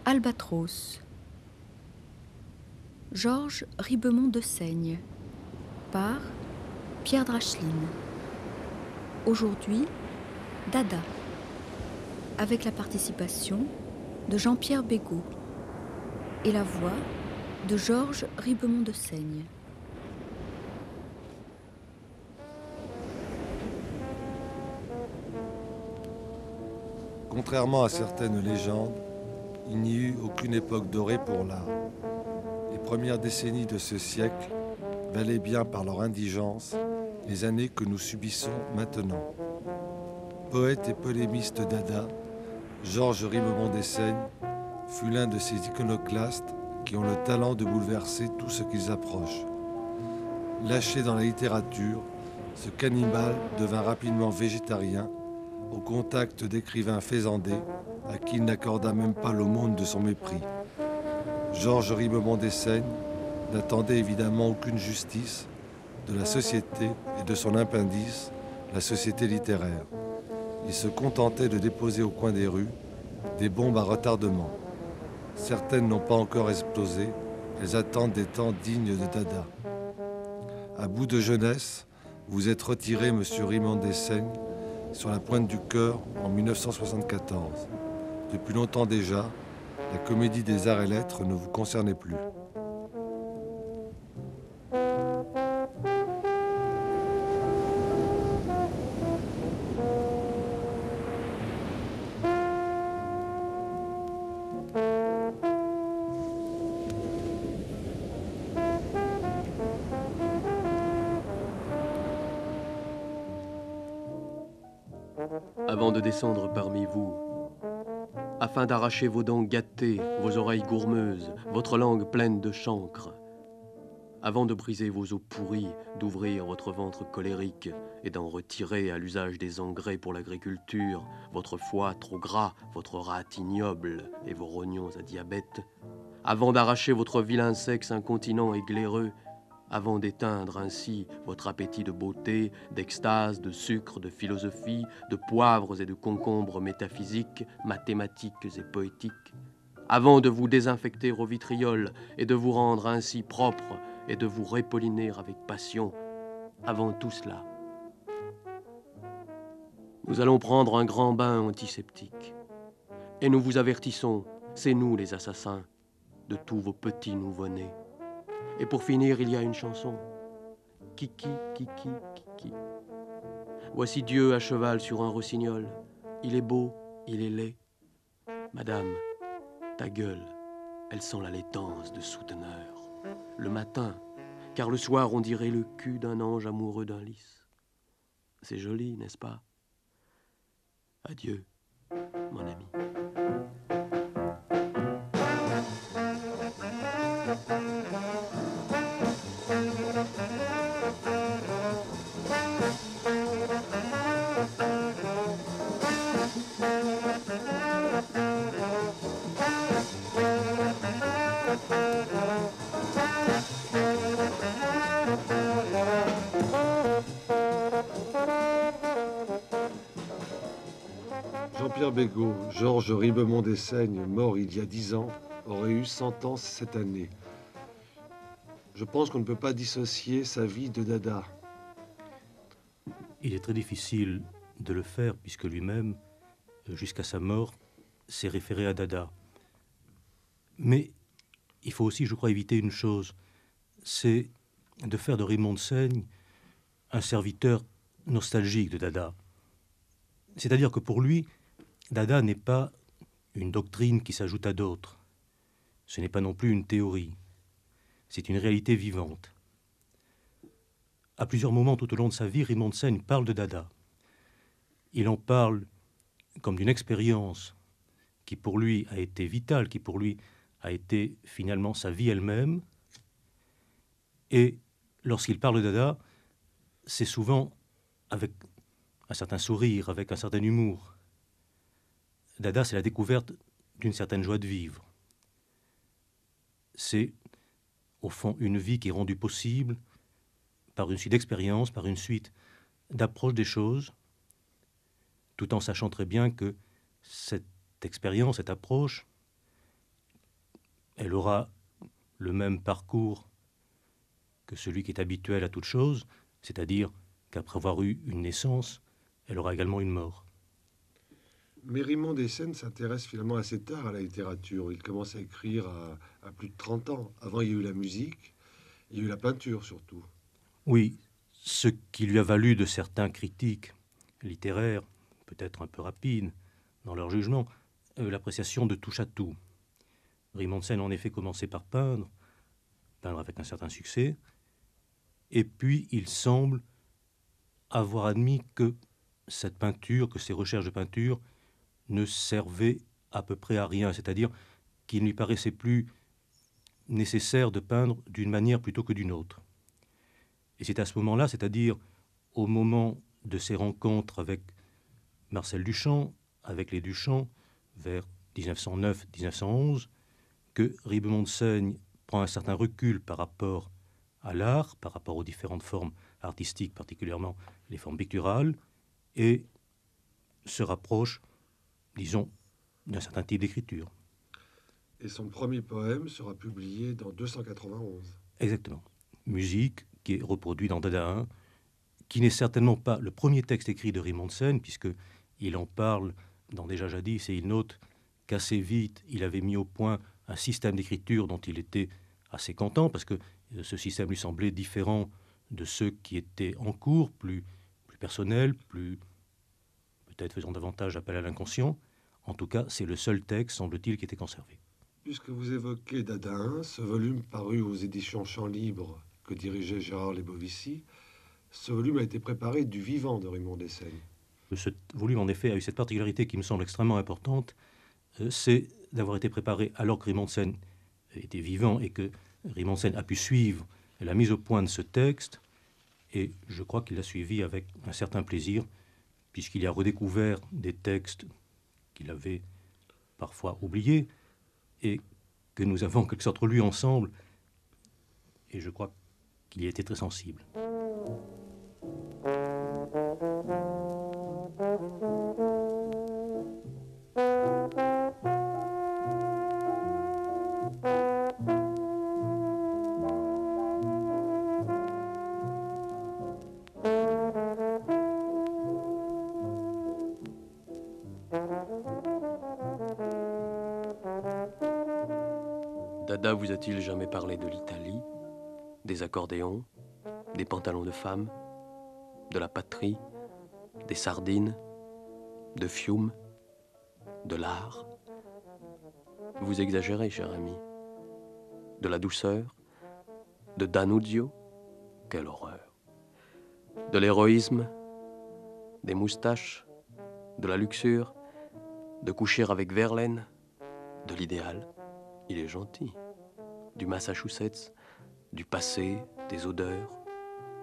Albatros. Georges Ribemont de Seigne par Pierre Dracheline. Aujourd'hui, Dada, avec la participation de Jean-Pierre Bégaud et la voix de Georges Ribemont de Seigne. Contrairement à certaines légendes, il n'y eut aucune époque dorée pour l'art. Les premières décennies de ce siècle valaient bien par leur indigence les années que nous subissons maintenant. Poète et polémiste dada, Georges Ribemont des Seignes fut l'un de ces iconoclastes qui ont le talent de bouleverser tout ce qu'ils approchent. Lâché dans la littérature, ce cannibale devint rapidement végétarien au contact d'écrivains faisandés à qui il n'accorda même pas l'aumône de son mépris. Georges Ribemont des Seignes n'attendait évidemment aucune justice de la société et de son appendice, la société littéraire. Il se contentait de déposer au coin des rues des bombes à retardement. Certaines n'ont pas encore explosé, elles attendent des temps dignes de Dada. À bout de jeunesse, vous êtes retiré, monsieur Ribemont des Seignes, sur la pointe du cœur en 1974. Depuis longtemps déjà, la comédie des arts et lettres ne vous concernait plus. Avant de descendre parmi vous, afin d'arracher vos dents gâtées, vos oreilles gourmeuses, votre langue pleine de chancre, avant de briser vos os pourris, d'ouvrir votre ventre colérique et d'en retirer à l'usage des engrais pour l'agriculture, votre foie trop gras, votre rate ignoble et vos rognons à diabète, avant d'arracher votre vilain sexe incontinent et glaireux, avant d'éteindre ainsi votre appétit de beauté, d'extase, de sucre, de philosophie, de poivres et de concombres métaphysiques, mathématiques et poétiques, avant de vous désinfecter au vitriol et de vous rendre ainsi propre et de vous répolliner avec passion, avant tout cela, nous allons prendre un grand bain antiseptique. Et nous vous avertissons, c'est nous les assassins de tous vos petits nouveau-nés. Et pour finir, il y a une chanson. Kiki, kiki, kiki. Voici Dieu à cheval sur un rossignol. Il est beau, il est laid. Madame, ta gueule, elle sent la laitance de souteneur. Le matin, car le soir on dirait le cul d'un ange amoureux d'un lys. C'est joli, n'est-ce pas? Adieu, mon ami. Jean-Pierre Bégaud, Georges Ribemont des Seignes, mort il y a 10 ans, aurait eu 100 ans cette année. Je pense qu'on ne peut pas dissocier sa vie de Dada. Il est très difficile de le faire puisque lui-même, jusqu'à sa mort, s'est référé à Dada. Mais il faut aussi, je crois, éviter une chose, c'est de faire de Ribemont de Seigne un serviteur nostalgique de Dada. C'est-à-dire que pour lui, Dada n'est pas une doctrine qui s'ajoute à d'autres. Ce n'est pas non plus une théorie. C'est une réalité vivante. À plusieurs moments tout au long de sa vie, Ribemont de Seigne parle de Dada. Il en parle comme d'une expérience qui pour lui a été vitale, qui pour lui a été finalement sa vie elle-même. Et lorsqu'il parle de Dada, c'est souvent avec un certain sourire, avec un certain humour. Dada, c'est la découverte d'une certaine joie de vivre. C'est, au fond, une vie qui est rendue possible par une suite d'expériences, par une suite d'approches des choses, tout en sachant très bien que cette expérience, cette approche, elle aura le même parcours que celui qui est habituel à toute chose, c'est-à-dire qu'après avoir eu une naissance, elle aura également une mort. Mais Raymond Dessène s'intéresse finalement assez tard à la littérature. Il commence à écrire à plus de 30 ans. Avant, il y a eu la musique, il y a eu la peinture surtout. Oui, ce qui lui a valu de certains critiques littéraires, peut-être un peu rapides dans leur jugement, l'appréciation de touche à tout. Raymond Dessène, en effet, commençait par peindre avec un certain succès, et puis il semble avoir admis que cette peinture, que ces recherches de peinture ne servaient à peu près à rien, c'est-à-dire qu'il ne lui paraissait plus nécessaire de peindre d'une manière plutôt que d'une autre. Et c'est à ce moment-là, c'est-à-dire au moment de ses rencontres avec Marcel Duchamp, avec les Duchamp, vers 1909-1911, que Ribemont de Seigne prend un certain recul par rapport à l'art, par rapport aux différentes formes artistiques, particulièrement les formes picturales, et se rapproche, disons, d'un certain type d'écriture. Et son premier poème sera publié dans 291. Exactement. Musique, qui est reproduit dans Dada 1, qui n'est certainement pas le premier texte écrit de Raymond de Seigne, puisqu'il en parle dans Déjà jadis, et il note qu'assez vite, il avait mis au point un système d'écriture dont il était assez content, parce que ce système lui semblait différent de ceux qui étaient en cours, plus personnels, peut-être faisant davantage appel à l'inconscient. En tout cas, c'est le seul texte, semble-t-il, qui était conservé. Puisque vous évoquez Dada 1, ce volume paru aux éditions Champs Libres que dirigeait Gérard Lebovici, ce volume a été préparé du vivant de Raymond Dessène. Ce volume, en effet, a eu cette particularité qui me semble extrêmement importante, c'est d'avoir été préparé alors que Raymond Dessène était vivant et que Raymond Dessène a pu suivre la mise au point de ce texte, et je crois qu'il l'a suivi avec un certain plaisir, puisqu'il y a redécouvert des textes qu'il avait parfois oubliés, et que nous avons en quelque sorte relus ensemble, et je crois qu'il y a été très sensible. Dada vous a-t-il jamais parlé de l'Italie, des accordéons, des pantalons de femme, de la patrie, des sardines, de Fiume, de l'art? Vous exagérez, cher ami. De la douceur, de Danuzio, quelle horreur. De l'héroïsme, des moustaches, de la luxure, de coucher avec Verlaine, de l'idéal. Il est gentil. Du Massachusetts, du passé, des odeurs,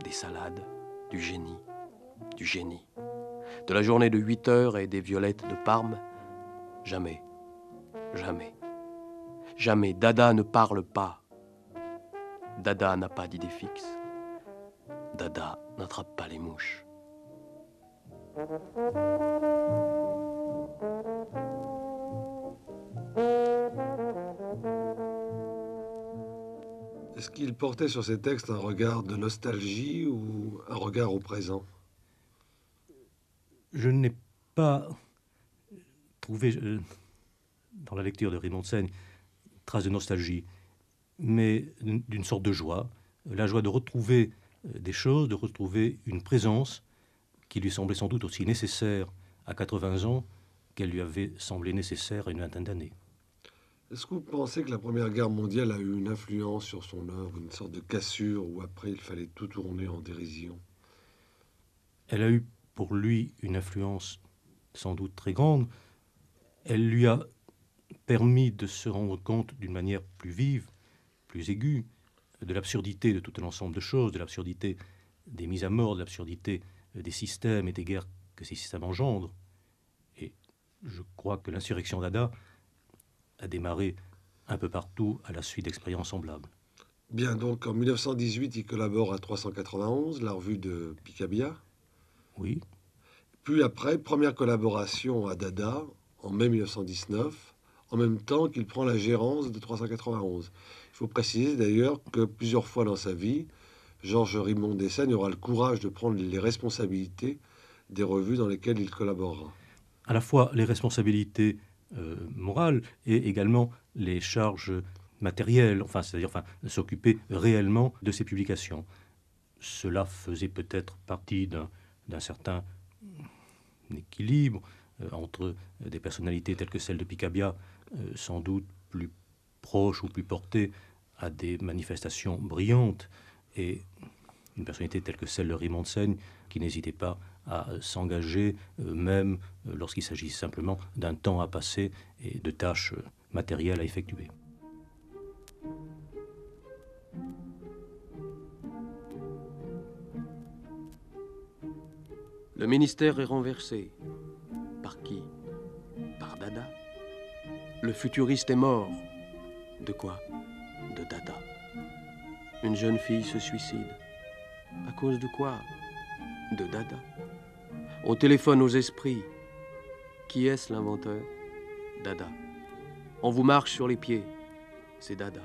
des salades, du génie, du génie. De la journée de 8 heures et des violettes de Parme, jamais, jamais, jamais. Dada ne parle pas. Dada n'a pas d'idée fixe. Dada n'attrape pas les mouches. Est-ce qu'il portait sur ces textes un regard de nostalgie ou un regard au présent? Je n'ai pas trouvé dans la lecture de Raymond Dessègne trace de nostalgie, mais d'une sorte de joie, la joie de retrouver des choses, de retrouver une présence qui lui semblait sans doute aussi nécessaire à 80 ans qu'elle lui avait semblé nécessaire à une vingtaine d'années. Est-ce que vous pensez que la Première Guerre mondiale a eu une influence sur son œuvre, une sorte de cassure où après il fallait tout tourner en dérision? Elle a eu pour lui une influence sans doute très grande. Elle lui a permis de se rendre compte d'une manière plus vive, plus aiguë, de l'absurdité de tout un ensemble de choses, de l'absurdité des mises à mort, de l'absurdité des systèmes et des guerres que ces systèmes engendrent. Et je crois que l'insurrection Dada a démarré un peu partout à la suite d'expériences semblables. Bien, donc en 1918, il collabore à 391, la revue de Picabia. Oui. Puis après, première collaboration à Dada en mai 1919. En en même temps qu'il prend la gérance de 391. Il faut préciser d'ailleurs que plusieurs fois dans sa vie, Georges Rimond Dessaigne aura le courage de prendre les responsabilités des revues dans lesquelles il collaborera. À la fois les responsabilités morales et également les charges matérielles, c'est-à-dire s'occuper réellement de ces publications. Cela faisait peut-être partie d'un certain équilibre entre des personnalités telles que celle de Picabia, sans doute plus proches ou plus portées à des manifestations brillantes, et une personnalité telle que celle de Rimond Dessaigne, qui n'hésitait pas à s'engager, même lorsqu'il s'agit simplement d'un temps à passer et de tâches matérielles à effectuer. Le ministère est renversé. Par qui? Par Dada. Le futuriste est mort. De quoi? De Dada. Une jeune fille se suicide. À cause de quoi? De Dada. On téléphone aux esprits. Qui est-ce l'inventeur? Dada. On vous marche sur les pieds. C'est Dada.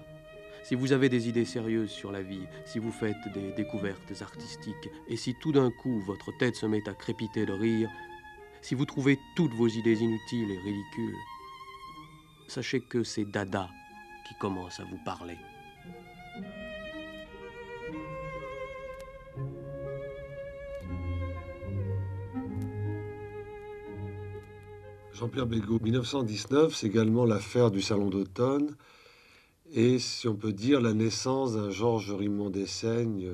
Si vous avez des idées sérieuses sur la vie, si vous faites des découvertes artistiques, et si tout d'un coup votre tête se met à crépiter de rire, si vous trouvez toutes vos idées inutiles et ridicules, sachez que c'est Dada qui commence à vous parler. Jean-Pierre Bégaud, 1919, c'est également l'affaire du Salon d'automne et, si on peut dire, la naissance d'un Georges Rimond Dessaigne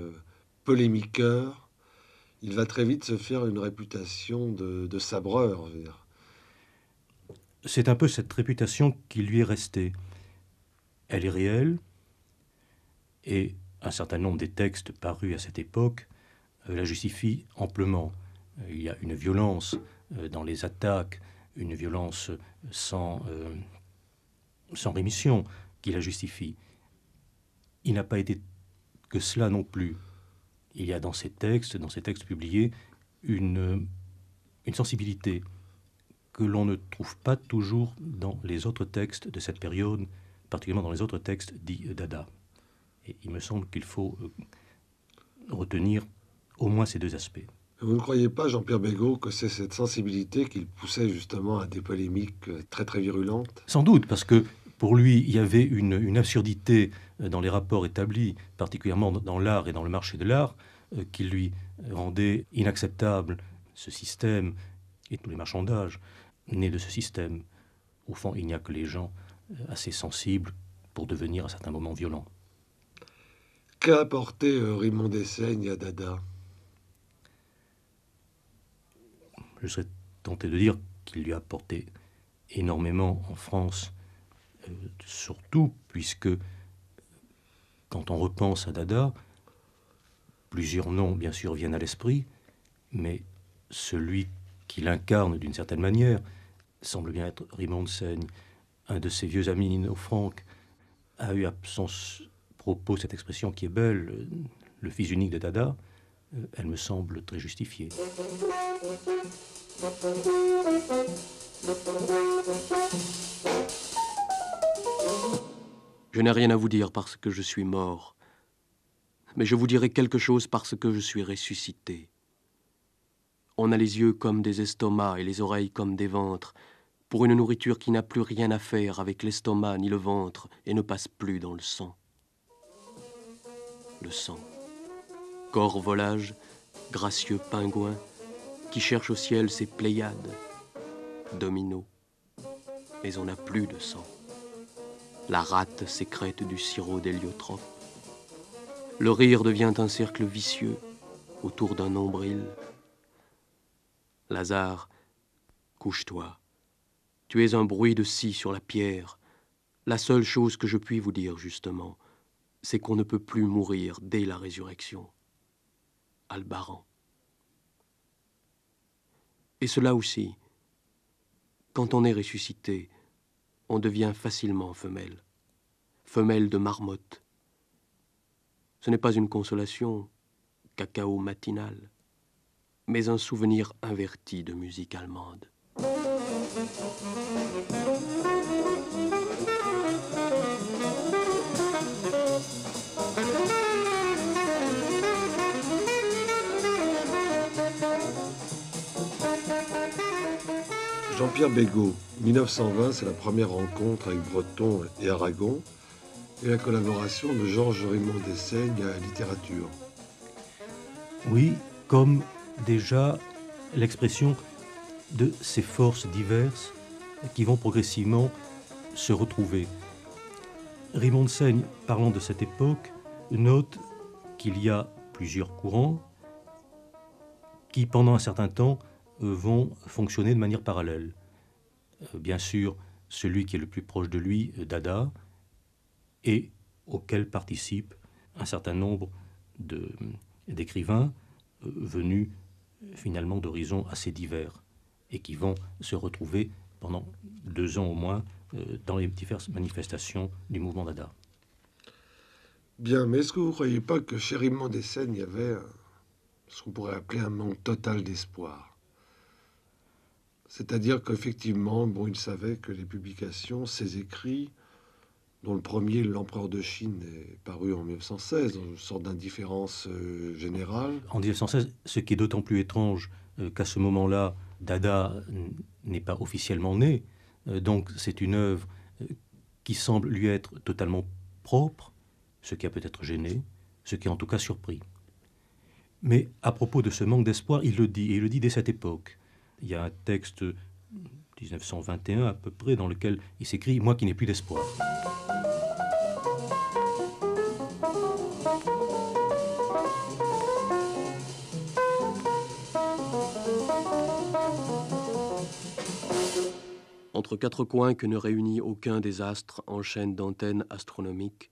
polémiqueur. Il va très vite se faire une réputation de sabreur. Je veux dire. C'est un peu cette réputation qui lui est restée. Elle est réelle, et un certain nombre des textes parus à cette époque la justifient amplement. Il y a une violence dans les attaques, une violence sans rémission qui la justifie. Il n'a pas été que cela non plus. Il y a dans ces textes publiés, une sensibilité que l'on ne trouve pas toujours dans les autres textes de cette période, particulièrement dans les autres textes dits Dada. Et il me semble qu'il faut retenir au moins ces deux aspects. Vous ne croyez pas, Jean-Pierre Bégaud, que c'est cette sensibilité qui le poussait justement à des polémiques très très virulentes? Sans doute, parce que pour lui, il y avait une absurdité dans les rapports établis, particulièrement dans l'art et dans le marché de l'art, qui lui rendait inacceptable ce système et tous les marchandages nés de ce système. Au fond, il n'y a que les gens assez sensibles pour devenir à certains moments violents. Qu'a apporté Rimond Dessaigne à Dada? Je serais tenté de dire qu'il lui a apporté énormément en France, surtout puisque quand on repense à Dada, plusieurs noms bien sûr viennent à l'esprit, mais celui qui l'incarne d'une certaine manière semble bien être Rimond Dessaigne. Un de ses vieux amis, Nino Franck, a eu à son propos cette expression qui est belle, le fils unique de Dada. Elle me semble très justifiée. Je n'ai rien à vous dire parce que je suis mort, mais je vous dirai quelque chose parce que je suis ressuscité. On a les yeux comme des estomacs et les oreilles comme des ventres, pour une nourriture qui n'a plus rien à faire avec l'estomac ni le ventre et ne passe plus dans le sang. Le sang. Corps volage, gracieux pingouin, qui cherche au ciel ses Pléiades, dominos, mais on n'a plus de sang. La rate sécrète du sirop d'héliotrope. Le rire devient un cercle vicieux autour d'un nombril. Lazare, couche-toi. Tu es un bruit de scie sur la pierre. La seule chose que je puis vous dire, justement, c'est qu'on ne peut plus mourir dès la résurrection. Albaran. Et cela aussi, quand on est ressuscité, on devient facilement femelle, femelle de marmotte. Ce n'est pas une consolation, cacao matinal, mais un souvenir inverti de musique allemande. Jean-Pierre Bégaud, 1920, c'est la première rencontre avec Breton et Aragon et la collaboration de Georges Raymond Dessaigne à la littérature. Oui, comme déjà l'expression de ces forces diverses qui vont progressivement se retrouver. Raymond Dessaigne, parlant de cette époque, note qu'il y a plusieurs courants qui, pendant un certain temps, vont fonctionner de manière parallèle. Bien sûr, celui qui est le plus proche de lui, Dada, et auquel participent un certain nombre d'écrivains venus finalement d'horizons assez divers et qui vont se retrouver pendant 2 ans au moins dans les diverses manifestations du mouvement Dada. Bien, mais est-ce que vous ne croyez pas que chez Raymond Dessaigne, il y avait ce qu'on pourrait appeler un manque total d'espoir? C'est-à-dire qu'effectivement, il savait que les publications, ses écrits, dont le premier, L'Empereur de Chine, est paru en 1916, dans une sorte d'indifférence générale. En 1916, ce qui est d'autant plus étrange qu'à ce moment-là, Dada n'est pas officiellement né, donc c'est une œuvre qui semble lui être totalement propre, ce qui a peut-être gêné, ce qui a en tout cas surpris. Mais à propos de ce manque d'espoir, il le dit, et il le dit dès cette époque. Il y a un texte, 1921 à peu près, dans lequel il s'écrit « Moi qui n'ai plus d'espoir ». Entre 4 coins que ne réunit aucun des astres en chaîne d'antennes astronomiques,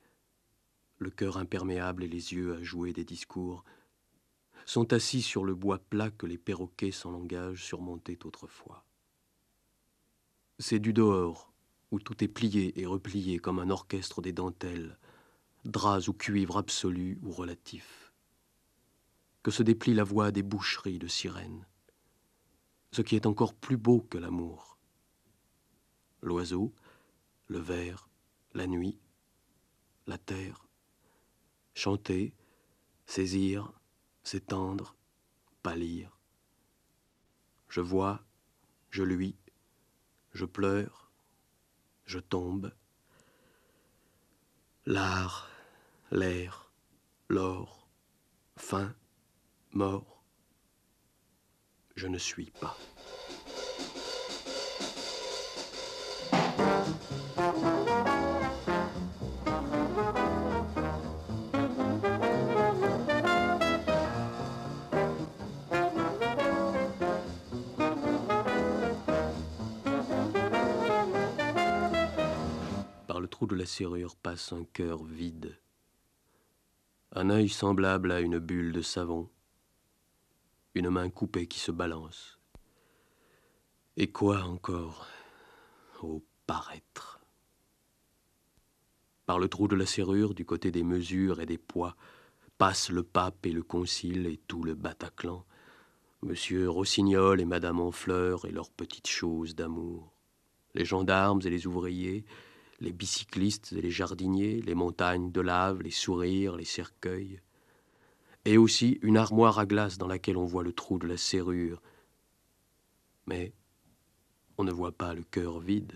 le cœur imperméable et les yeux à jouer des discours, sont assis sur le bois plat que les perroquets sans langage surmontaient autrefois. C'est du dehors, où tout est plié et replié comme un orchestre des dentelles, draps ou cuivre absolu ou relatif, que se déplie la voix des boucheries de sirènes, ce qui est encore plus beau que l'amour. L'oiseau, le ver, la nuit, la terre, chanter, saisir, s'étendre, pâlir. Je vois, je luis, je pleure, je tombe. L'art, l'air, l'or, fin, mort. Je ne suis pas. Par le trou de la serrure passe un cœur vide, un œil semblable à une bulle de savon, une main coupée qui se balance. Et quoi encore? Ô paraître! Par le trou de la serrure, du côté des mesures et des poids, passent le pape et le concile et tout le Bataclan, Monsieur Rossignol et Madame Honfleur et leurs petites choses d'amour, les gendarmes et les ouvriers, les bicyclistes et les jardiniers, les montagnes de lave, les sourires, les cercueils, et aussi une armoire à glace dans laquelle on voit le trou de la serrure. Mais on ne voit pas le cœur vide,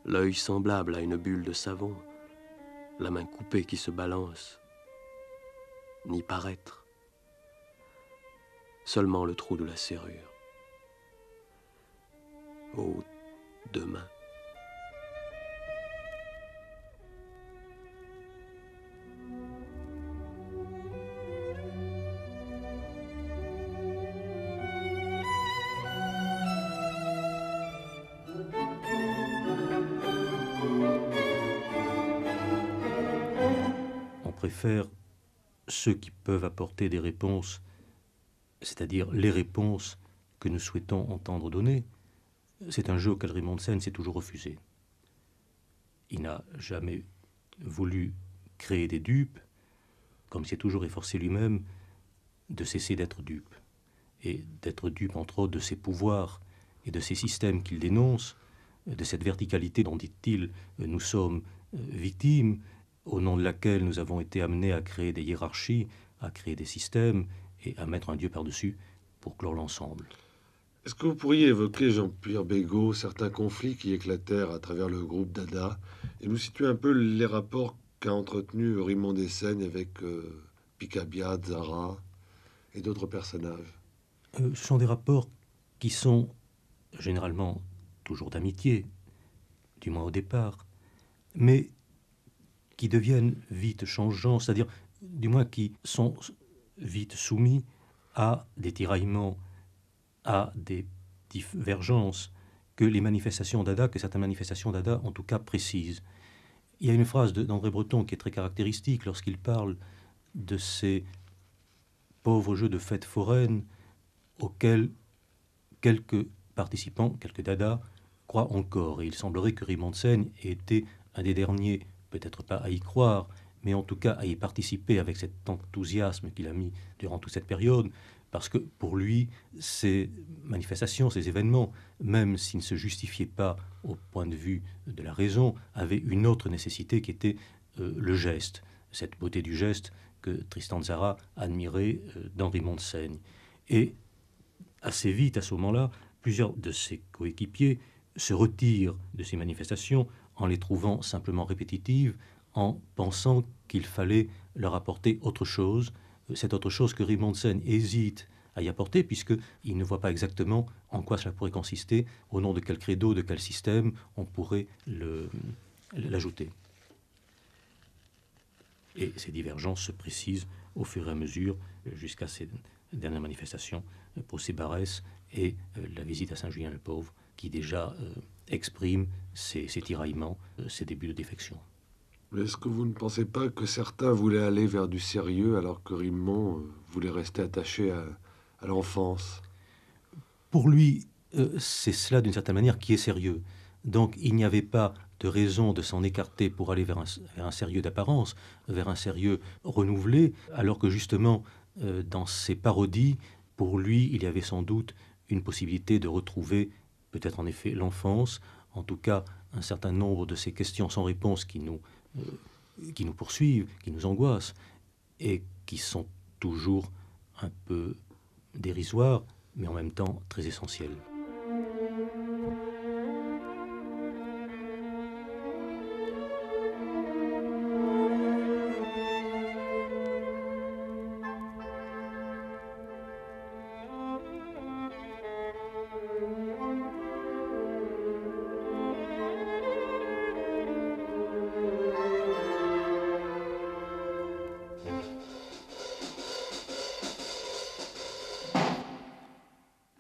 l'œil semblable à une bulle de savon, la main coupée qui se balance, ni paraître, seulement le trou de la serrure. Oh, demain. On préfère ceux qui peuvent apporter des réponses, c'est-à-dire les réponses que nous souhaitons entendre donner. C'est un jeu auquel Raymond Dessaigne s'est toujours refusé. Il n'a jamais voulu créer des dupes, comme s'est toujours efforcé lui-même de cesser d'être dupe, et d'être dupe entre autres de ses pouvoirs et de ces systèmes qu'il dénonce, de cette verticalité dont, dit-il, nous sommes victimes, au nom de laquelle nous avons été amenés à créer des hiérarchies, à créer des systèmes et à mettre un Dieu par-dessus pour clore l'ensemble. Est-ce que vous pourriez évoquer, Jean-Pierre Bégaud, certains conflits qui éclatèrent à travers le groupe Dada et nous situer un peu les rapports qu'a entretenu Raymond Dessaigne avec Picabia, Zara et d'autres personnages? Ce sont des rapports qui sont généralement toujours d'amitié, du moins au départ, mais qui deviennent vite changeants, c'est-à-dire du moins qui sont vite soumis à des tiraillements, à des divergences que certaines manifestations Dada en tout cas précisent. Il y a une phrase d'André Breton qui est très caractéristique lorsqu'il parle de ces pauvres jeux de fêtes foraines auxquels quelques participants, quelques Dada, croient encore. Et il semblerait que Raymond Dessaigne ait été un des derniers, peut-être pas à y croire, mais en tout cas à y participer avec cet enthousiasme qu'il a mis durant toute cette période, parce que pour lui, ces manifestations, ces événements, même s'ils ne se justifiaient pas au point de vue de la raison, avaient une autre nécessité qui était le geste, cette beauté du geste que Tristan Tzara admirait dans Raymond Dessaigne. Et assez vite, à ce moment-là, plusieurs de ses coéquipiers se retirent de ces manifestations en les trouvant simplement répétitives, en pensant qu'il fallait leur apporter autre chose, cette autre chose que Raymond Dessaigne hésite à y apporter, puisqu'il ne voit pas exactement en quoi cela pourrait consister, au nom de quel credo, de quel système on pourrait l'ajouter. Et ces divergences se précisent au fur et à mesure jusqu'à ces dernières manifestations, procès Barès et la visite à Saint-Julien-le-Pauvre, qui déjà exprime ces tiraillements, ces débuts de défection. Mais est-ce que vous ne pensez pas que certains voulaient aller vers du sérieux alors que Raymond voulait rester attaché à l'enfance? Pour lui, c'est cela d'une certaine manière qui est sérieux. Donc il n'y avait pas de raison de s'en écarter pour aller vers un sérieux d'apparence, vers un sérieux renouvelé, alors que justement, dans ses parodies, pour lui, il y avait sans doute une possibilité de retrouver peut-être en effet l'enfance, en tout cas un certain nombre de ces questions sans réponse qui nous poursuivent, qui nous angoissent, et qui sont toujours un peu dérisoires, mais en même temps très essentielles.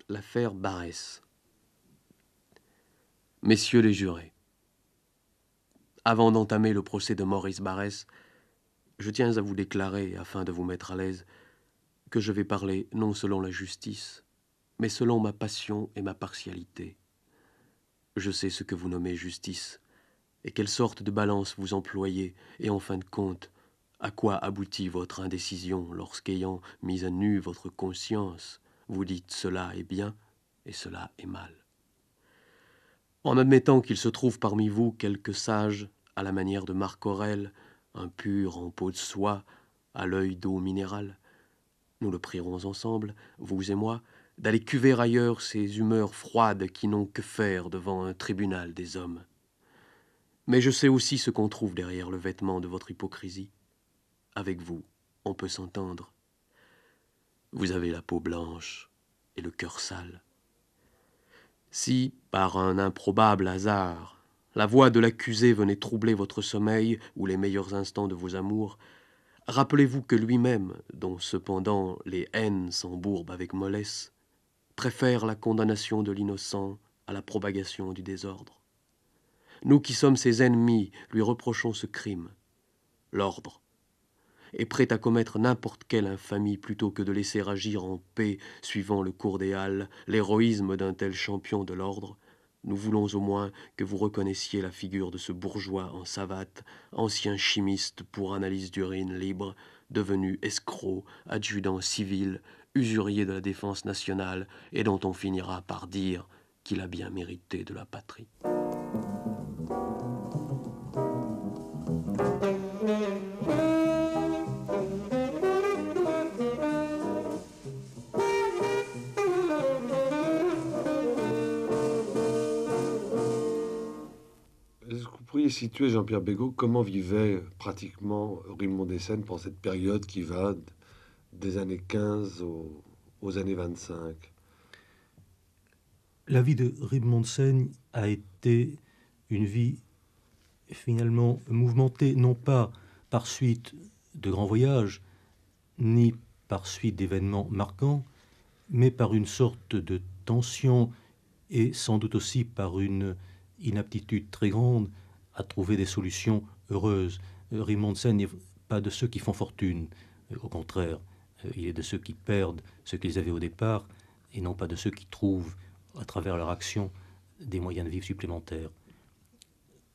L'affaire Barès. Messieurs les jurés, avant d'entamer le procès de Maurice Barès, je tiens à vous déclarer, afin de vous mettre à l'aise, que je vais parler non selon la justice, mais selon ma passion et ma partialité. Je sais ce que vous nommez justice, et quelle sorte de balance vous employez, et en fin de compte, à quoi aboutit votre indécision lorsqu'ayant mis à nu votre conscience, vous dites cela est bien et cela est mal. En admettant qu'il se trouve parmi vous quelques sages, à la manière de Marc Aurèle, impurs en peau de soie, à l'œil d'eau minérale, nous le prierons ensemble, vous et moi, d'aller cuver ailleurs ces humeurs froides qui n'ont que faire devant un tribunal des hommes. Mais je sais aussi ce qu'on trouve derrière le vêtement de votre hypocrisie. Avec vous, on peut s'entendre. Vous avez la peau blanche et le cœur sale. Si, par un improbable hasard, la voix de l'accusé venait troubler votre sommeil ou les meilleurs instants de vos amours, rappelez-vous que lui-même, dont cependant les haines s'embourbent avec mollesse, préfère la condamnation de l'innocent à la propagation du désordre. Nous qui sommes ses ennemis lui reprochons ce crime. L'ordre est prêt à commettre n'importe quelle infamie plutôt que de laisser agir en paix, suivant le cours des Halles, l'héroïsme d'un tel champion de l'ordre. Nous voulons au moins que vous reconnaissiez la figure de ce bourgeois en savate, ancien chimiste pour analyse d'urine libre, devenu escroc, adjudant civil, usurier de la défense nationale, et dont on finira par dire qu'il a bien mérité de la patrie. pourriez situer, Jean-Pierre Bégaud, comment vivait pratiquement Rimbaud d'Essène pendant cette période qui va des années 15 aux années 25? La vie de Rimbaud d'Essène a été une vie finalement mouvementée, non pas par suite de grands voyages, ni par suite d'événements marquants, mais par une sorte de tension et sans doute aussi par une inaptitude très grande à trouver des solutions heureuses. Rimbaud d'Essène n'est pas de ceux qui font fortune, au contraire, il est de ceux qui perdent ce qu'ils avaient au départ et non pas de ceux qui trouvent, à travers leur action, des moyens de vivre supplémentaires.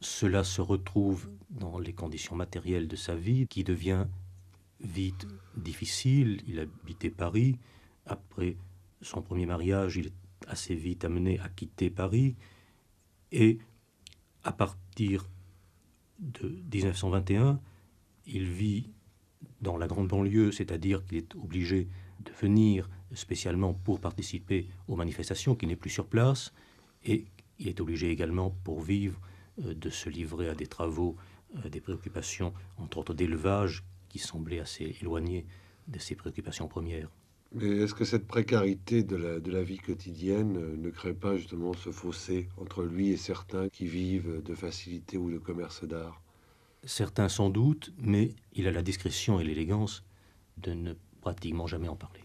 Cela se retrouve dans les conditions matérielles de sa vie, qui devient vite difficile. Il habitait Paris. Après son premier mariage, il est assez vite amené à quitter Paris. Et à partir de 1921, il vit dans la grande banlieue, c'est-à-dire qu'il est obligé de venir spécialement pour participer aux manifestations, qu'il n'est plus sur place, et il est obligé également, pour vivre, de se livrer à des travaux, des préoccupations, entre autres d'élevage, qui semblaient assez éloignées de ses préoccupations premières. Mais est-ce que cette précarité de la vie quotidienne ne crée pas justement ce fossé entre lui et certains qui vivent de facilité ou de commerce d'art? Certains sans doute, mais il a la discrétion et l'élégance de ne pratiquement jamais en parler.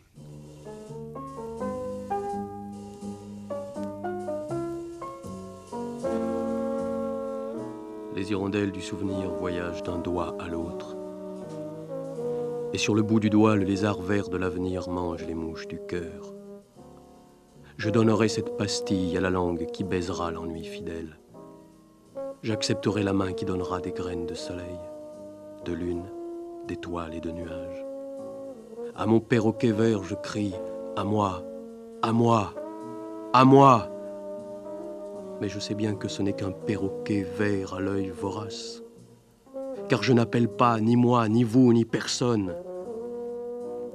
Les hirondelles du souvenir voyagent d'un doigt à l'autre. Et sur le bout du doigt, le lézard vert de l'avenir mange les mouches du cœur. Je donnerai cette pastille à la langue qui baisera l'ennui fidèle. J'accepterai la main qui donnera des graines de soleil, de lune, d'étoiles et de nuages. À mon perroquet vert, je crie « À moi, à moi, à moi !» Mais je sais bien que ce n'est qu'un perroquet vert à l'œil vorace. Car je n'appelle pas ni moi, ni vous, ni personne.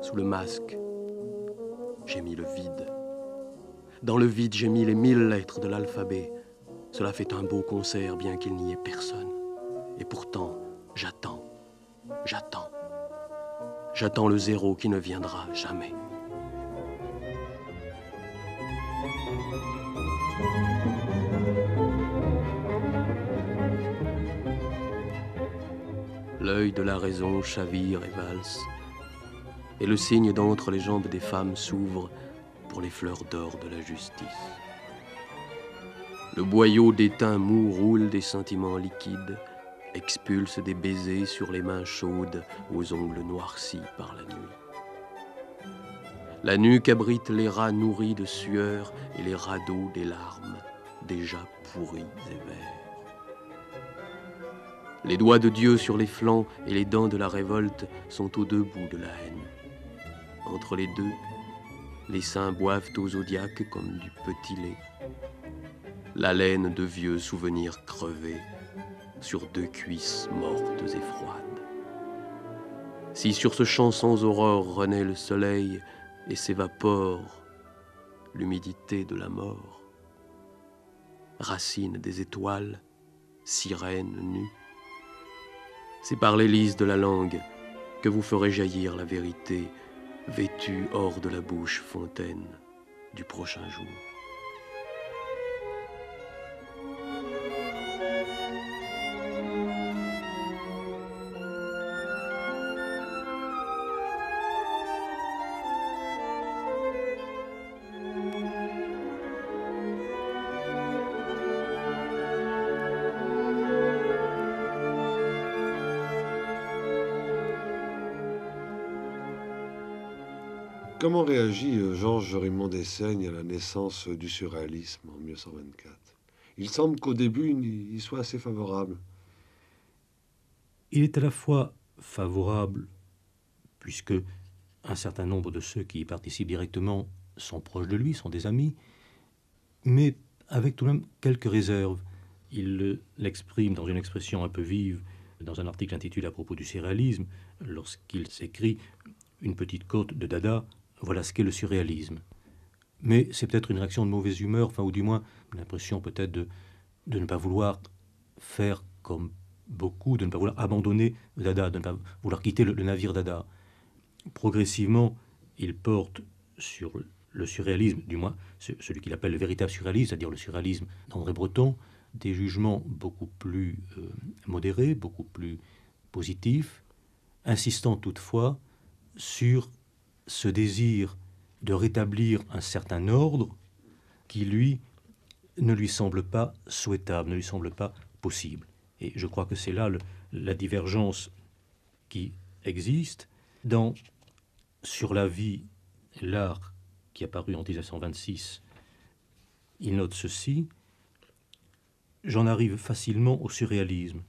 Sous le masque, j'ai mis le vide. Dans le vide, j'ai mis les 1000 lettres de l'alphabet. Cela fait un beau concert, bien qu'il n'y ait personne. Et pourtant, j'attends, j'attends. J'attends le zéro qui ne viendra jamais. L'œil de la raison chavire et valse, et le signe d'entre les jambes des femmes s'ouvre pour les fleurs d'or de la justice. Le boyau d'étain mou roule des sentiments liquides, expulse des baisers sur les mains chaudes aux ongles noircis par la nuit. La nuque abrite les rats nourris de sueur et les radeaux des larmes, déjà pourris et verts. Les doigts de Dieu sur les flancs et les dents de la révolte sont aux deux bouts de la haine. Entre les deux, les seins boivent au zodiaque comme du petit lait. La laine de vieux souvenirs crevés sur deux cuisses mortes et froides. Si sur ce champ sans aurore renaît le soleil et s'évapore l'humidité de la mort, racine des étoiles, sirène nue, c'est par l'hélice de la langue que vous ferez jaillir la vérité, vêtue hors de la bouche fontaine du prochain jour. Comment réagit Georges Rimbaud d'Essène à la naissance du surréalisme en 1924? Il semble qu'au début, il soit assez favorable. Il est à la fois favorable, puisque un certain nombre de ceux qui y participent directement sont proches de lui, sont des amis, mais avec tout de même quelques réserves. Il l'exprime dans une expression un peu vive, dans un article intitulé « À propos du surréalisme », lorsqu'il s'écrit « Une petite côte de Dada », voilà ce qu'est le surréalisme. Mais c'est peut-être une réaction de mauvaise humeur, ou du moins l'impression peut-être de ne pas vouloir faire comme beaucoup, de ne pas vouloir abandonner Dada, de ne pas vouloir quitter le navire Dada. Progressivement, il porte sur le surréalisme, du moins celui qu'il appelle le véritable surréalisme, c'est-à-dire le surréalisme d'André Breton, des jugements beaucoup plus modérés, beaucoup plus positifs, insistant toutefois sur ce désir de rétablir un certain ordre qui, lui, ne lui semble pas souhaitable, ne lui semble pas possible. Et je crois que c'est là la divergence qui existe. Sur la vie, l'art qui est apparu en 1926, il note ceci: j'en arrive facilement au surréalisme,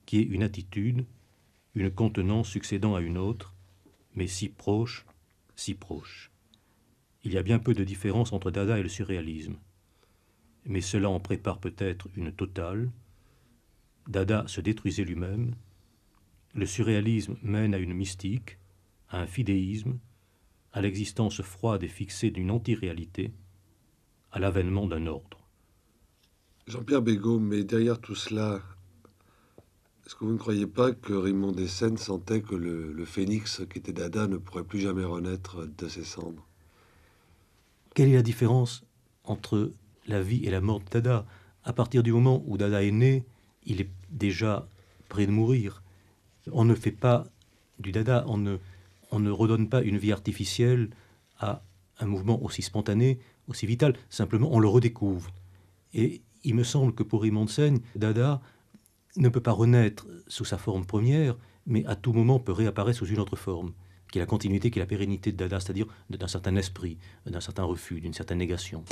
qui est une attitude, une contenance succédant à une autre, mais si proche, si proche. Il y a bien peu de différence entre Dada et le surréalisme, mais cela en prépare peut-être une totale. Dada se détruisait lui-même, le surréalisme mène à une mystique, à un fidéisme, à l'existence froide et fixée d'une anti-réalité, à l'avènement d'un ordre. Jean-Pierre Bégaud, mais derrière tout cela, est-ce que vous ne croyez pas que Raymond Dessène sentait que le phénix qui était Dada ne pourrait plus jamais renaître de ses cendres? Quelle est la différence entre la vie et la mort de Dada? À partir du moment où Dada est né, il est déjà près de mourir. On ne fait pas du Dada, on ne redonne pas une vie artificielle à un mouvement aussi spontané, aussi vital. Simplement, on le redécouvre. Et il me semble que pour Raymond Dessène, Dada ne peut pas renaître sous sa forme première, mais à tout moment peut réapparaître sous une autre forme, qui est la continuité, qui est la pérennité de Dada, c'est-à-dire d'un certain esprit, d'un certain refus, d'une certaine négation.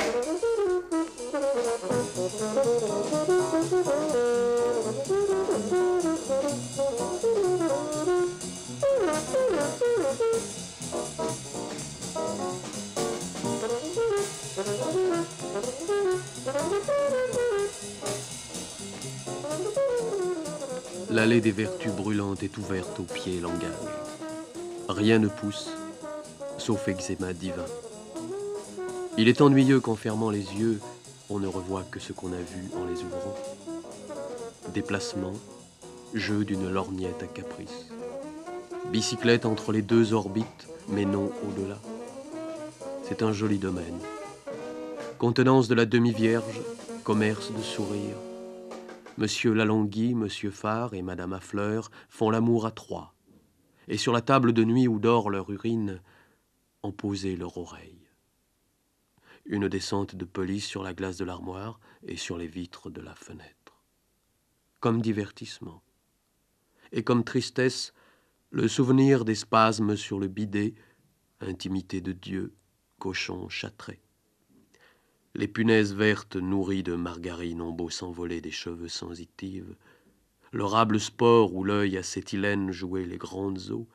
L'allée des vertus brûlantes est ouverte au pied et langage. Rien ne pousse, sauf eczéma divin. Il est ennuyeux qu'en fermant les yeux, on ne revoit que ce qu'on a vu en les ouvrant. Déplacement, jeu d'une lorgnette à caprice. Bicyclette entre les deux orbites, mais non au-delà. C'est un joli domaine. Contenance de la demi-vierge, commerce de sourires. Monsieur Lalonghi, Monsieur Phare et Madame Affleur font l'amour à trois, et sur la table de nuit où dort leur urine, ont posé leur oreille. Une descente de police sur la glace de l'armoire et sur les vitres de la fenêtre. Comme divertissement. Et comme tristesse, le souvenir des spasmes sur le bidet, intimité de Dieu, cochon châtré. Les punaises vertes nourries de margarine ont beau s'envoler des cheveux sensitives, l'orable sport où l'œil acétylène jouait les grandes eaux,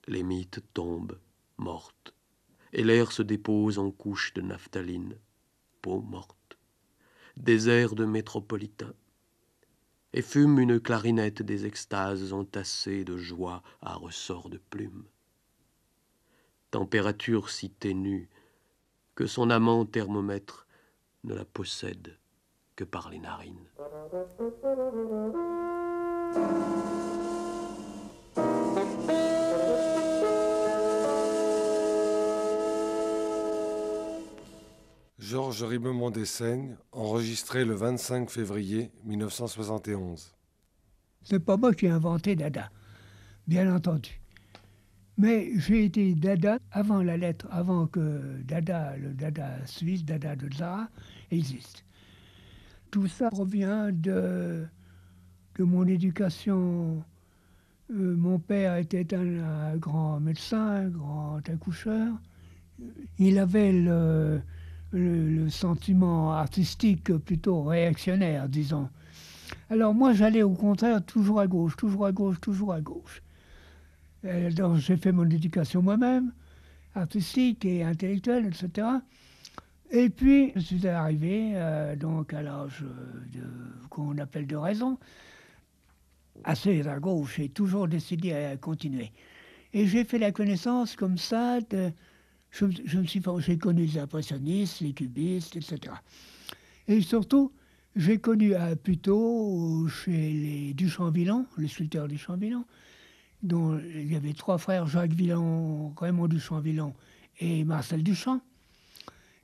les mythes tombent, mortes, et l'air se dépose en couches de naphtaline, peau morte, désert de métropolitain, et fume une clarinette des extases entassées de joie à ressort de plumes. Température si ténue que son amant thermomètre ne la possède que par les narines. Georges Ribeaumont Dessène, enregistré le 25 février 1971. C'est pas moi qui ai inventé Dada, bien entendu. Mais j'ai été Dada avant la lettre, avant que Dada, le Dada suisse, Dada de Zara, existe. Tout ça provient de mon éducation. Mon père était un grand médecin, un grand accoucheur. Il avait le sentiment artistique plutôt réactionnaire, disons. Alors moi, j'allais au contraire toujours à gauche, toujours à gauche, toujours à gauche. Donc j'ai fait mon éducation moi-même, artistique et intellectuelle, etc. Et puis je suis arrivé donc à l'âge qu'on appelle de raison, assez à gauche et toujours décidé à continuer. Et j'ai fait la connaissance comme ça j'ai connu les impressionnistes, les cubistes, etc. Et surtout, J'ai connu plutôt chez les Duchamp-Villon, les sculpteurs Duchamp-Villon, dont il y avait 3 frères, Jacques Villon, Raymond Duchamp-Villon et Marcel Duchamp.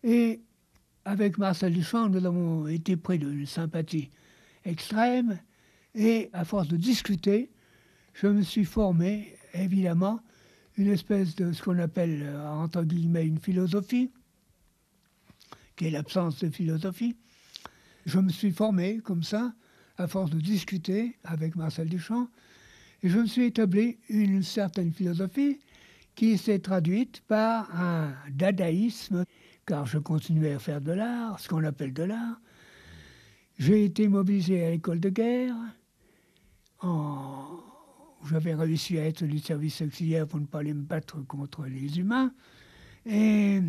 Et avec Marcel Duchamp, nous avons été pris d'une sympathie extrême. Et à force de discuter, je me suis formé, évidemment, une espèce de ce qu'on appelle, entre guillemets, une philosophie, qui est l'absence de philosophie. Je me suis formé comme ça, à force de discuter avec Marcel Duchamp, et je me suis établi une certaine philosophie qui s'est traduite par un dadaïsme, car je continuais à faire de l'art, ce qu'on appelle de l'art. J'ai été mobilisé à l'école de guerre. J'avais réussi à être du service auxiliaire pour ne pas aller me battre contre les humains. Et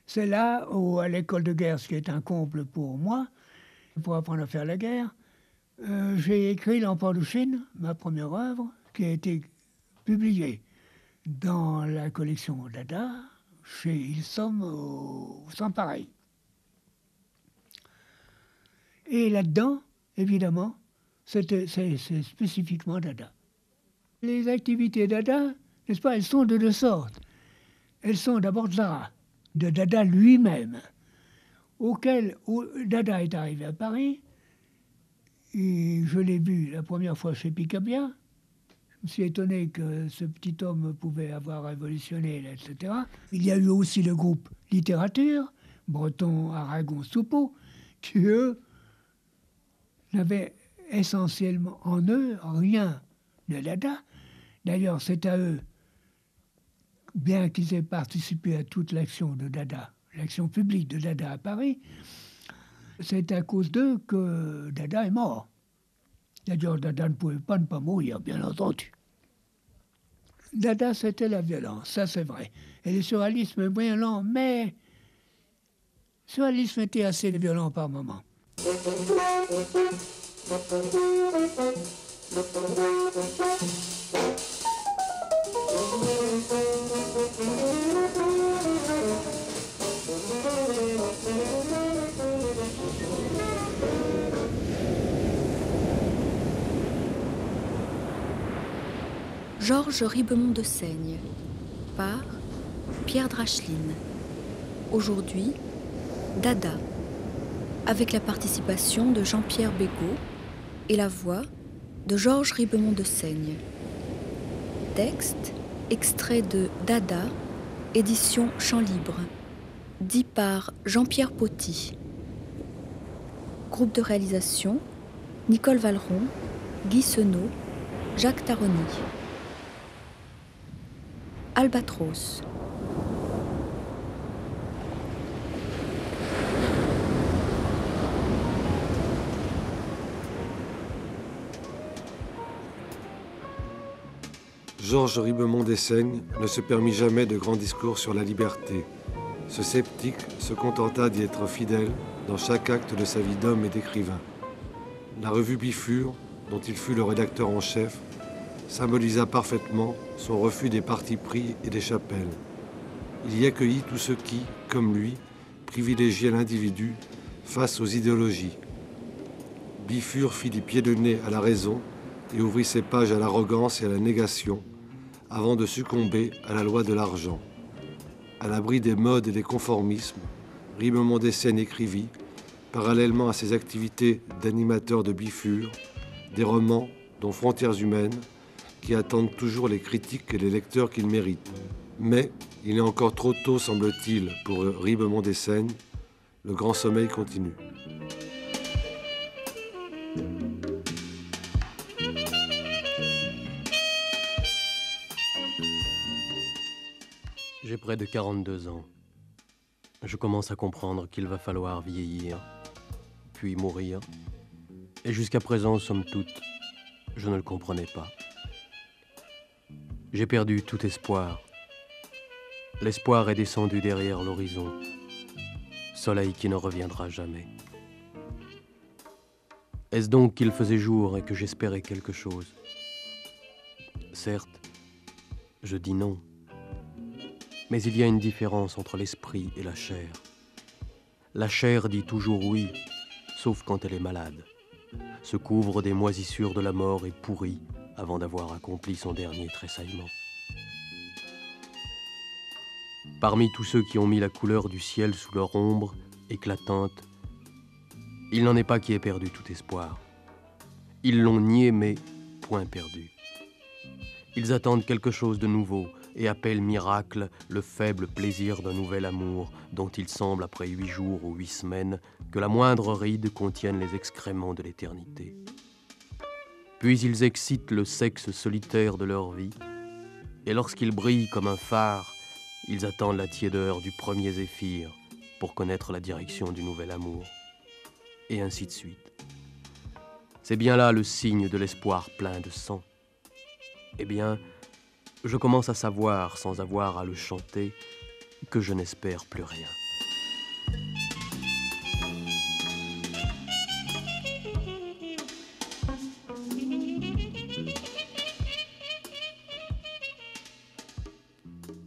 c'est là où, à l'école de guerre, ce qui est un comble pour moi, pour apprendre à faire la guerre, j'ai écrit L'Empereur de Chine, ma première œuvre, qui a été publiée dans la collection Dada, chez Ilsom, au Sans Pareil. Et là-dedans, évidemment, c'est spécifiquement Dada. Les activités Dada, n'est-ce pas, elles sont de 2 sortes. Elles sont d'abord Zara, de Dada lui-même, où Dada est arrivé à Paris, et je l'ai vu la première fois chez Picabia. Je me suis étonné que ce petit homme pouvait avoir révolutionné, etc. Il y a eu aussi le groupe Littérature, Breton, Aragon, Soupeau, qui, eux, n'avaient essentiellement en eux rien de Dada. D'ailleurs, c'est à eux, bien qu'ils aient participé à toute l'action de Dada, l'action publique de Dada à Paris, c'est à cause d'eux que Dada est mort. D'ailleurs, Dada ne pouvait pas ne pas mourir, bien entendu. Dada, c'était la violence, ça c'est vrai. Et le surréalisme est violent, mais le surréalisme était assez violent par moments. Georges Ribemont de Seigne, par Pierre Dracheline. Aujourd'hui, Dada, avec la participation de Jean-Pierre Bégaud et la voix de Georges Ribemont de Seigne. Texte, extrait de Dada, édition Champ Libre, dit par Jean-Pierre Poty. Groupe de réalisation, Nicole Valeron, Guy Senot, Jacques Taroni. Albatros. Georges Ribemont des Seignes ne se permit jamais de grands discours sur la liberté. Ce sceptique se contenta d'y être fidèle dans chaque acte de sa vie d'homme et d'écrivain. La revue Bifure, dont il fut le rédacteur en chef, symbolisa parfaitement son refus des partis pris et des chapelles. Il y accueillit tous ceux qui, comme lui, privilégiaient l'individu face aux idéologies. Bifure fit des pieds de nez à la raison et ouvrit ses pages à l'arrogance et à la négation, avant de succomber à la loi de l'argent. À l'abri des modes et des conformismes, Ribemont des Seignes écrivit, parallèlement à ses activités d'animateur de Bifure, des romans, dont Frontières humaines, qui attendent toujours les critiques et les lecteurs qu'ils méritent. Mais il est encore trop tôt, semble-t-il, pour Ribemont des Seignes. Le grand sommeil continue. J'ai près de 42 ans. Je commence à comprendre qu'il va falloir vieillir, puis mourir. Et jusqu'à présent, somme toute, je ne le comprenais pas. J'ai perdu tout espoir. L'espoir est descendu derrière l'horizon, soleil qui ne reviendra jamais. Est-ce donc qu'il faisait jour et que j'espérais quelque chose? Certes, je dis non. Mais il y a une différence entre l'esprit et la chair. La chair dit toujours oui, sauf quand elle est malade, se couvre des moisissures de la mort et pourrit avant d'avoir accompli son dernier tressaillement. Parmi tous ceux qui ont mis la couleur du ciel sous leur ombre éclatante, il n'en est pas qui ait perdu tout espoir. Ils l'ont nié, mais point perdu. Ils attendent quelque chose de nouveau et appellent miracle le faible plaisir d'un nouvel amour dont il semble, après 8 jours ou 8 semaines, que la moindre ride contienne les excréments de l'éternité. Puis ils excitent le sexe solitaire de leur vie, et lorsqu'il brille comme un phare, ils attendent la tiédeur du premier zéphyr pour connaître la direction du nouvel amour, et ainsi de suite. C'est bien là le signe de l'espoir plein de sang. Eh bien, je commence à savoir, sans avoir à le chanter, que je n'espère plus rien.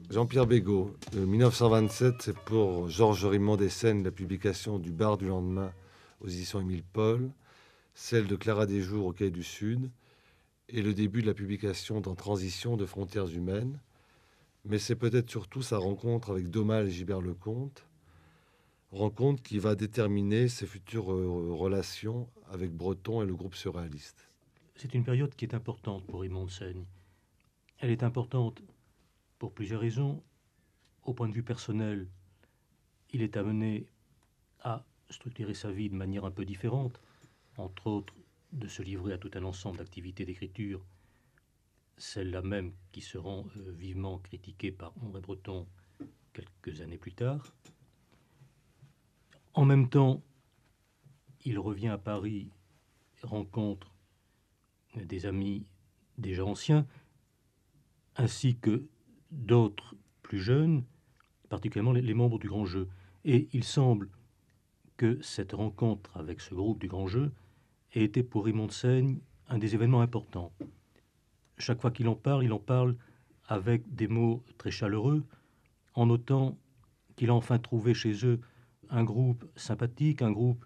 Jean-Pierre Bégaud, 1927, c'est pour Georges Rimond Dessaigne la publication du Bar du lendemain aux éditions Émile Paul, celle de Clara Desjours au Quai du Sud, et le début de la publication d'En transition de Frontières humaines. Mais c'est peut-être surtout sa rencontre avec D'Aumale et Gilbert Lecomte, rencontre qui va déterminer ses futures relations avec Breton et le groupe surréaliste. C'est une période qui est importante pour Rimond Dessaigne. Elle est importante pour plusieurs raisons. Au point de vue personnel, il est amené à structurer sa vie de manière un peu différente, entre autres de se livrer à tout un ensemble d'activités d'écriture, celles-là même qui seront vivement critiquées par André Breton quelques années plus tard. En même temps, il revient à Paris, rencontre des amis déjà anciens, ainsi que d'autres plus jeunes, particulièrement les membres du Grand Jeu. Et il semble que cette rencontre avec ce groupe du Grand Jeu ait été pour Rimond Dessaigne un des événements importants. Chaque fois qu'il en parle avec des mots très chaleureux, en notant qu'il a enfin trouvé chez eux un groupe sympathique, un groupe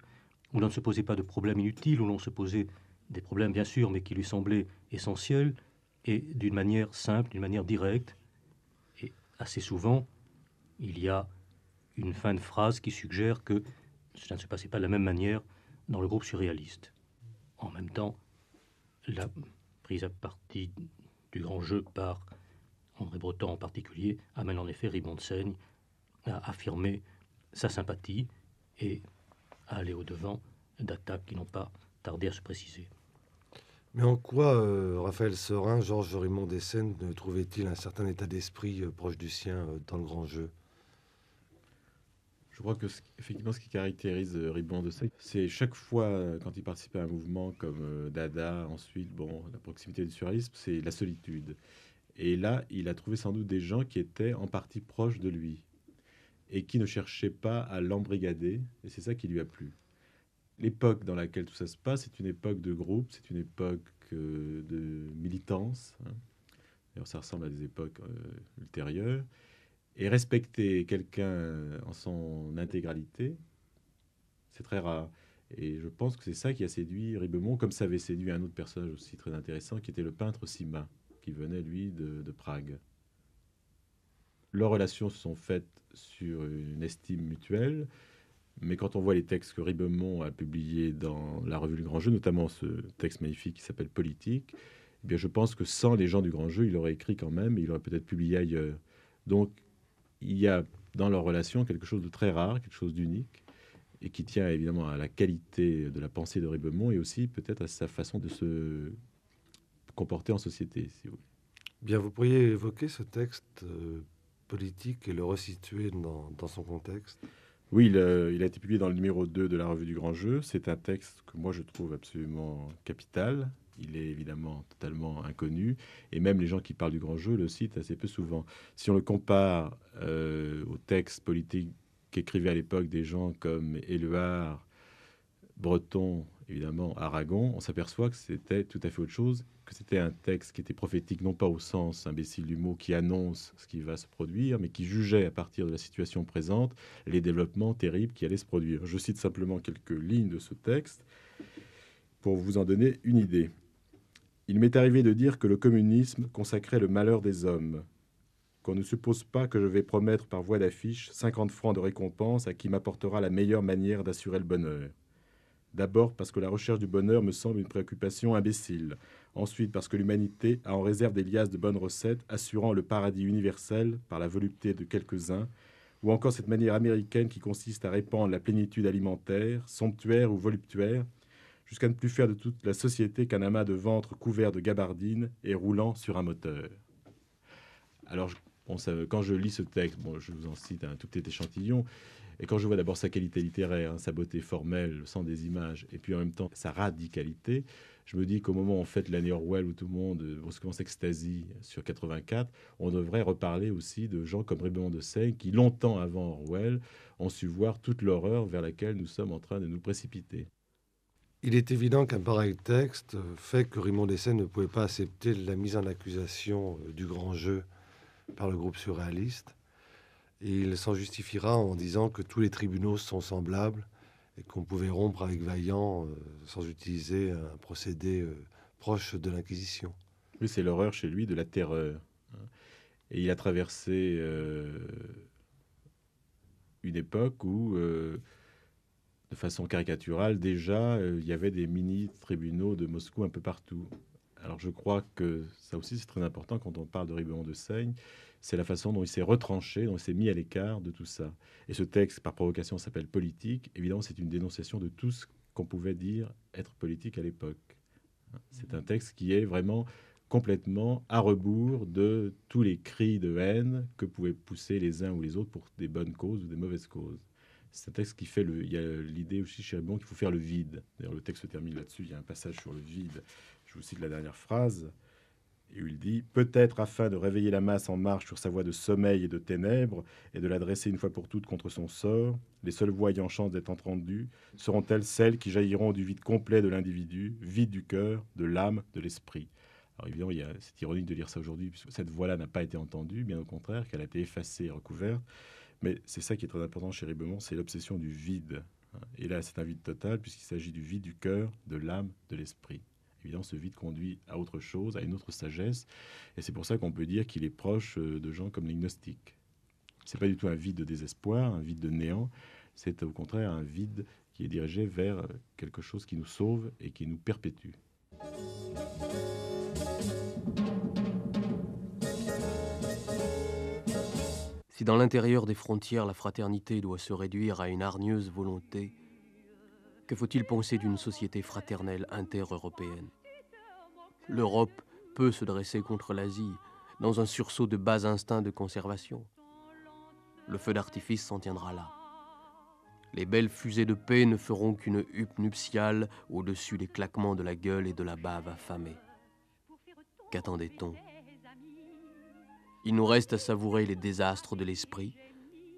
où l'on ne se posait pas de problèmes inutiles, où l'on se posait des problèmes bien sûr, mais qui lui semblaient essentiels, et d'une manière simple, d'une manière directe. Et assez souvent, il y a une fin de phrase qui suggère que cela ne se passait pas de la même manière dans le groupe surréaliste. En même temps, la prise à partie du Grand Jeu par André Breton en particulier amène en effet Rimond Dessaigne à affirmer sa sympathie et à aller au-devant d'attaques qui n'ont pas tardé à se préciser. Mais en quoi Raphaël Sorin, Georges Rimond Dessaigne, trouvait-il un certain état d'esprit proche du sien dans le Grand Jeu ? Je crois que effectivement, ce qui caractérise Rimond Dessaigne, c'est chaque fois quand il participe à un mouvement comme Dada, ensuite, la proximité du surréalisme, c'est la solitude. Et là, il a trouvé sans doute des gens qui étaient en partie proches de lui et qui ne cherchaient pas à l'embrigader, et c'est ça qui lui a plu. L'époque dans laquelle tout ça se passe, c'est une époque de groupe, c'est une époque de militance. D'ailleurs, ça ressemble à des époques ultérieures. Et respecter quelqu'un en son intégralité, c'est très rare. Et je pense que c'est ça qui a séduit Ribemont, comme ça avait séduit un autre personnage aussi très intéressant, qui était le peintre Sima, qui venait, lui, de Prague. Leurs relations se sont faites sur une estime mutuelle, mais quand on voit les textes que Ribemont a publiés dans la revue du Grand Jeu, notamment ce texte magnifique qui s'appelle Politique, eh bien je pense que sans les gens du Grand Jeu, il aurait écrit quand même, et il aurait peut-être publié ailleurs. Donc, il y a dans leur relation quelque chose de très rare, quelque chose d'unique, et qui tient évidemment à la qualité de la pensée de Ribemont et aussi peut-être à sa façon de se comporter en société, si vous voulez. Bien, vous pourriez évoquer ce texte politique et le resituer dans son contexte ? Oui, il a été publié dans le numéro 2 de la revue du Grand Jeu. C'est un texte que moi je trouve absolument capital. Il est évidemment totalement inconnu. Et même les gens qui parlent du Grand Jeu le citent assez peu souvent. Si on le compare aux textes politiques qu'écrivaient à l'époque des gens comme Éluard, Breton évidemment Aragon, on s'aperçoit que c'était tout à fait autre chose, que c'était un texte qui était prophétique, non pas au sens imbécile du mot qui annonce ce qui va se produire, mais qui jugeait à partir de la situation présente les développements terribles qui allaient se produire. Je cite simplement quelques lignes de ce texte pour vous en donner une idée. « Il m'est arrivé de dire que le communisme consacrait le malheur des hommes, qu'on ne suppose pas que je vais promettre par voie d'affiche 50 francs de récompense à qui m'apportera la meilleure manière d'assurer le bonheur. D'abord parce que la recherche du bonheur me semble une préoccupation imbécile. Ensuite parce que l'humanité a en réserve des liasses de bonnes recettes assurant le paradis universel par la volupté de quelques-uns, ou encore cette manière américaine qui consiste à répandre la plénitude alimentaire, somptuaire ou voluptuaire, jusqu'à ne plus faire de toute la société qu'un amas de ventre couvert de gabardines et roulant sur un moteur. » Alors, quand je lis ce texte, je vous en cite un tout petit échantillon, et quand je vois d'abord sa qualité littéraire, sa beauté formelle, le sens des images, et puis en même temps sa radicalité, je me dis qu'au moment où on fête l'année Orwell, où tout le monde brusquement s'extasie sur 84, on devrait reparler aussi de gens comme Ribemont de Seigne, qui longtemps avant Orwell ont su voir toute l'horreur vers laquelle nous sommes en train de nous précipiter. Il est évident qu'un pareil texte fait que Ribemont de Seigne ne pouvait pas accepter la mise en accusation du grand jeu par le groupe surréaliste. Et il s'en justifiera en disant que tous les tribunaux sont semblables et qu'on pouvait rompre avec Vaillant sans utiliser un procédé proche de l'Inquisition. Oui, c'est l'horreur chez lui de la terreur. Et il a traversé une époque où, de façon caricaturale, déjà, il y avait des mini-tribunaux de Moscou un peu partout. Alors je crois que ça aussi c'est très important quand on parle de Ribemont de Seigne, c'est la façon dont il s'est retranché, dont il s'est mis à l'écart de tout ça. Et ce texte, par provocation, s'appelle Politique. Évidemment, c'est une dénonciation de tout ce qu'on pouvait dire être politique à l'époque. C'est un texte qui est vraiment complètement à rebours de tous les cris de haine que pouvaient pousser les uns ou les autres pour des bonnes causes ou des mauvaises causes. C'est un texte qui fait il y a l'idée aussi chez Ribemont qu'il faut faire le vide. D'ailleurs, le texte se termine là-dessus. Il y a un passage sur le vide. Je vous cite la dernière phrase. Et il dit « Peut-être afin de réveiller la masse en marche sur sa voie de sommeil et de ténèbres et de la dresser une fois pour toutes contre son sort, les seules voix ayant chance d'être entendues seront-elles celles qui jailliront du vide complet de l'individu, vide du cœur, de l'âme, de l'esprit. » Alors évidemment, c'est ironique de lire ça aujourd'hui, puisque cette voix-là n'a pas été entendue, bien au contraire, qu'elle a été effacée et recouverte. Mais c'est ça qui est très important chez Ribemont, c'est l'obsession du vide. Et là, c'est un vide total, puisqu'il s'agit du vide du cœur, de l'âme, de l'esprit. Évidemment, ce vide conduit à autre chose, à une autre sagesse. Et c'est pour ça qu'on peut dire qu'il est proche de gens comme les gnostiques. Ce n'est pas du tout un vide de désespoir, un vide de néant. C'est au contraire un vide qui est dirigé vers quelque chose qui nous sauve et qui nous perpétue. Si dans l'intérieur des frontières la fraternité doit se réduire à une hargneuse volonté, que faut-il penser d'une société fraternelle inter-européenne? L'Europe peut se dresser contre l'Asie dans un sursaut de bas instincts de conservation. Le feu d'artifice s'en tiendra là. Les belles fusées de paix ne feront qu'une huppe nuptiale au-dessus des claquements de la gueule et de la bave affamée. Qu'attendait-on? Il nous reste à savourer les désastres de l'esprit,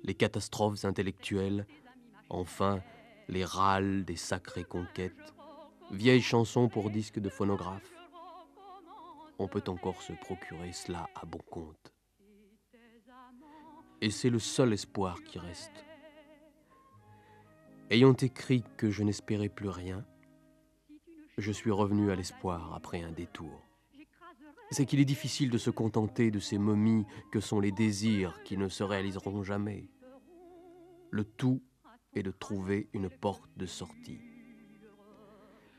les catastrophes intellectuelles, enfin les râles des sacrées conquêtes, vieilles chansons pour disques de phonographe. On peut encore se procurer cela à bon compte. Et c'est le seul espoir qui reste. Ayant écrit que je n'espérais plus rien, je suis revenu à l'espoir après un détour. C'est qu'il est difficile de se contenter de ces momies que sont les désirs qui ne se réaliseront jamais. Le tout est de trouver une porte de sortie.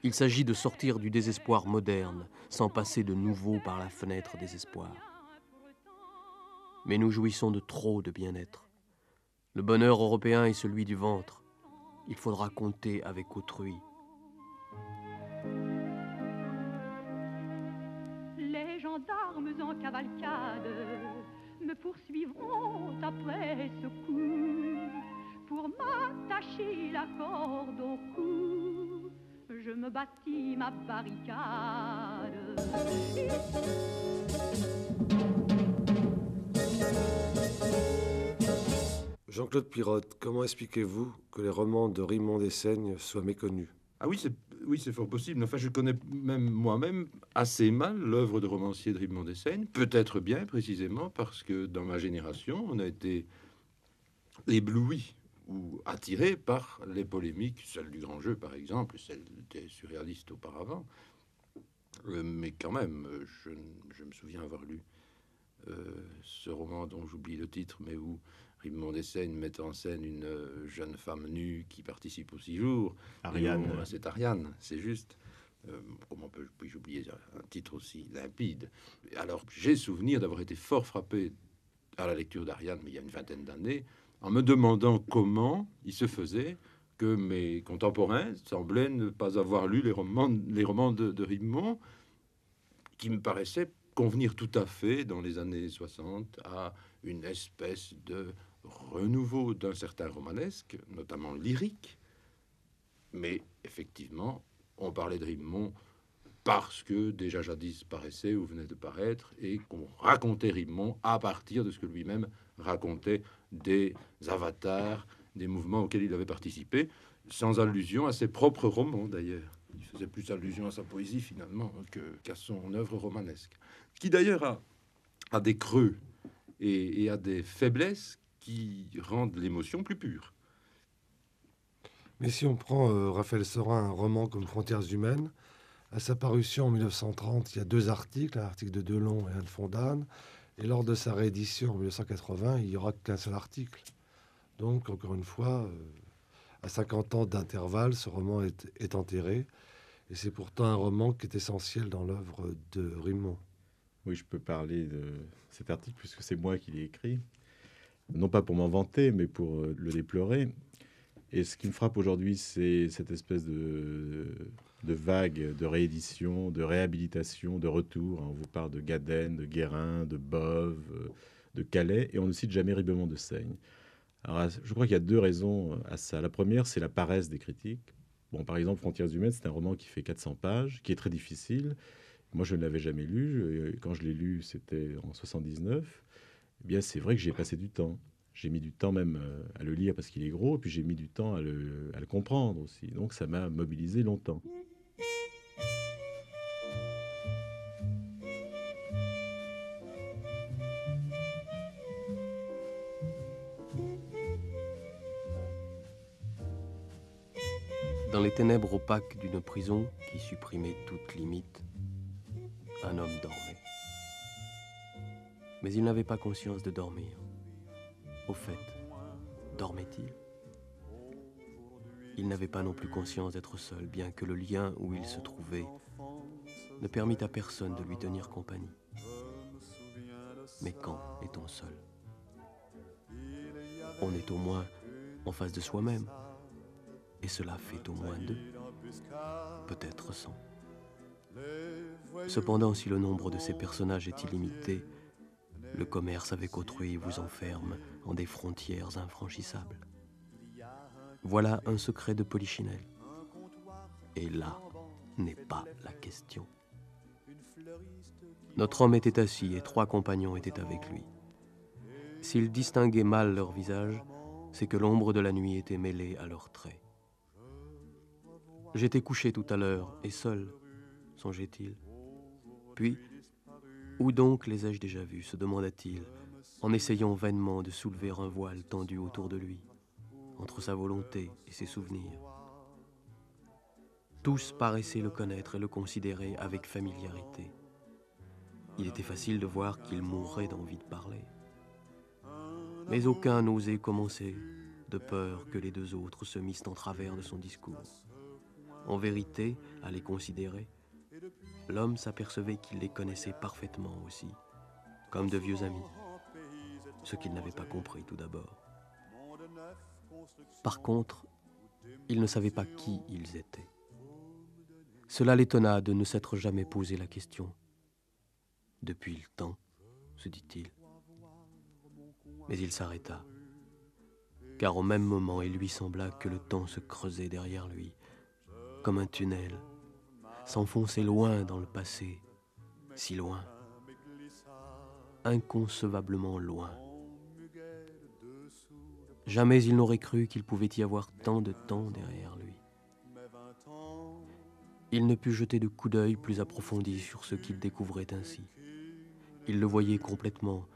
Il s'agit de sortir du désespoir moderne, sans passer de nouveau par la fenêtre des espoirs. Mais nous jouissons de trop de bien-être. Le bonheur européen est celui du ventre. Il faudra compter avec autrui. Les gendarmes en cavalcade me poursuivront après ce coup. Pour m'attacher la corde au cou, je me bâtis ma barricade. Jean-Claude Pirotte, comment expliquez-vous que les romans de Ribemont de Seigne soient méconnus? Ah oui, Oui, c'est fort possible. Enfin, je connais même moi-même assez mal l'œuvre de romancier de Ribemont Dessaigne. Peut-être bien, précisément, parce que dans ma génération, on a été ébloui ou attiré par les polémiques, celle du grand jeu, par exemple, celle des surréalistes auparavant. Mais quand même, je me souviens avoir lu ce roman dont j'oublie le titre, mais où Ribemont Dessaigne met en scène une jeune femme nue qui participe au séjour. Ariane. C'est Ariane, c'est juste. Comment puis-je oublier un titre aussi limpide? Alors, j'ai souvenir d'avoir été fort frappé à la lecture d'Ariane, mais il y a une vingtaine d'années, en me demandant comment il se faisait que mes contemporains semblaient ne pas avoir lu les romans de Ribemont, qui me paraissaient convenir tout à fait dans les années 60 à une espèce de renouveau d'un certain romanesque, notamment lyrique. Mais effectivement, on parlait de Ribemont parce que déjà jadis paraissait ou venait de paraître, et qu'on racontait Ribemont à partir de ce que lui-même racontait des avatars, des mouvements auxquels il avait participé, sans allusion à ses propres romans d'ailleurs. Il faisait plus allusion à sa poésie finalement qu'à son œuvre romanesque, qui d'ailleurs a des creux et a des faiblesses qui rendent l'émotion plus pure. Mais si on prend Raphaël Sorin, un roman comme Frontières humaines, à sa parution en 1930, il y a 2 articles, un article de Delon et un de Fondane, et lors de sa réédition en 1980, il n'y aura qu'un seul article. Donc, encore une fois, à 50 ans d'intervalle, ce roman est enterré, et c'est pourtant un roman qui est essentiel dans l'œuvre de Ribemont. Oui, je peux parler de cet article puisque c'est moi qui l'ai écrit. Non pas pour m'en vanter, mais pour le déplorer. Et ce qui me frappe aujourd'hui, c'est cette espèce de vague de réédition, de réhabilitation, de retour. On vous parle de Gaden, de Guérin, de Bove, de Calais, et on ne cite jamais Ribemont de Seigne. Alors, je crois qu'il y a 2 raisons à ça. La première, c'est la paresse des critiques. Bon, par exemple, Frontières humaines, c'est un roman qui fait 400 pages, qui est très difficile. Moi, je ne l'avais jamais lu. Quand je l'ai lu, c'était en 79. Eh bien, c'est vrai que j'ai passé du temps. J'ai mis du temps même à le lire parce qu'il est gros, et puis j'ai mis du temps à le comprendre aussi. Donc ça m'a mobilisé longtemps. Dans les ténèbres opaques d'une prison qui supprimait toute limite, un homme dormait. Mais il n'avait pas conscience de dormir. Au fait, dormait-il? Il n'avait pas non plus conscience d'être seul, bien que le lien où il se trouvait ne permit à personne de lui tenir compagnie. Mais quand est-on seul? On est au moins en face de soi-même, et cela fait au moins 2, peut-être 100. Cependant, si le nombre de ces personnages est illimité, le commerce avec autrui vous enferme en des frontières infranchissables. Voilà un secret de Polichinelle. Et là n'est pas la question. Notre homme était assis et 3 compagnons étaient avec lui. S'ils distinguaient mal leur visage, c'est que l'ombre de la nuit était mêlée à leurs traits. J'étais couché tout à l'heure et seul, songeait-il. Puis, où donc les ai-je déjà vus, se demanda-t-il, en essayant vainement de soulever un voile tendu autour de lui, entre sa volonté et ses souvenirs. Tous paraissaient le connaître et le considérer avec familiarité. Il était facile de voir qu'il mourrait d'envie de parler. Mais aucun n'osait commencer, de peur que les 2 autres se missent en travers de son discours. En vérité, à les considérer, l'homme s'apercevait qu'il les connaissait parfaitement aussi, comme de vieux amis, ce qu'il n'avait pas compris tout d'abord. Par contre, il ne savait pas qui ils étaient. Cela l'étonna de ne s'être jamais posé la question. Depuis le temps, se dit-il. Mais il s'arrêta, car au même moment, il lui sembla que le temps se creusait derrière lui, comme un tunnel, s'enfonçait loin dans le passé, si loin, inconcevablement loin. Jamais il n'aurait cru qu'il pouvait y avoir tant de temps derrière lui. Il ne put jeter de coup d'œil plus approfondi sur ce qu'il découvrait ainsi. Il le voyait complètement,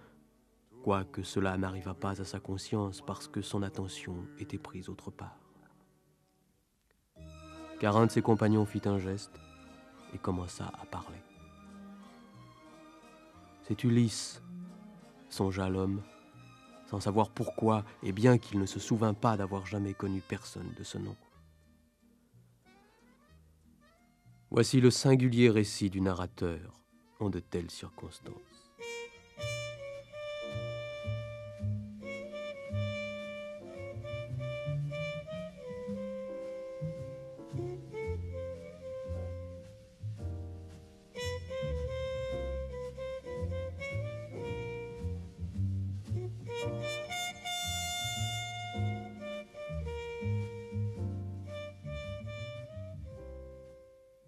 quoique cela n'arrivât pas à sa conscience parce que son attention était prise autre part. Car un de ses compagnons fit un geste et commença à parler. C'est Ulysse, songea l'homme, sans savoir pourquoi, et bien qu'il ne se souvînt pas d'avoir jamais connu personne de ce nom. Voici le singulier récit du narrateur en de telles circonstances.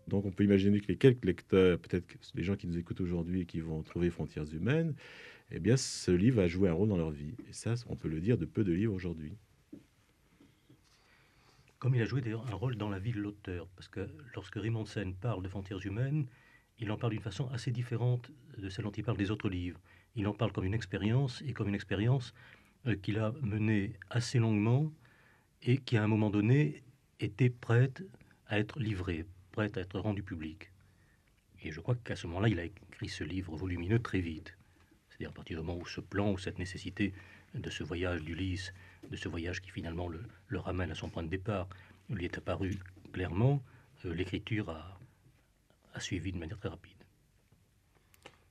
Donc on peut imaginer que les quelques lecteurs, peut-être que les gens qui nous écoutent aujourd'hui et qui vont trouver Frontières humaines, eh bien ce livre a joué un rôle dans leur vie. Et ça, on peut le dire de peu de livres aujourd'hui. Comme il a joué d'ailleurs un rôle dans la vie de l'auteur, parce que lorsque Raymond Sen parle de Frontières humaines, il en parle d'une façon assez différente de celle dont il parle des autres livres. Il en parle comme une expérience, et comme une expérience qu'il a menée assez longuement, et qui à un moment donné était prête à être livrée, prête à être rendue publique. Et je crois qu'à ce moment-là, il a écrit ce livre volumineux très vite. C'est-à-dire à partir du moment où ce plan, ou cette nécessité de ce voyage d'Ulysse, de ce voyage qui finalement le ramène à son point de départ, lui est apparu clairement, l'écriture a suivi de manière très rapide.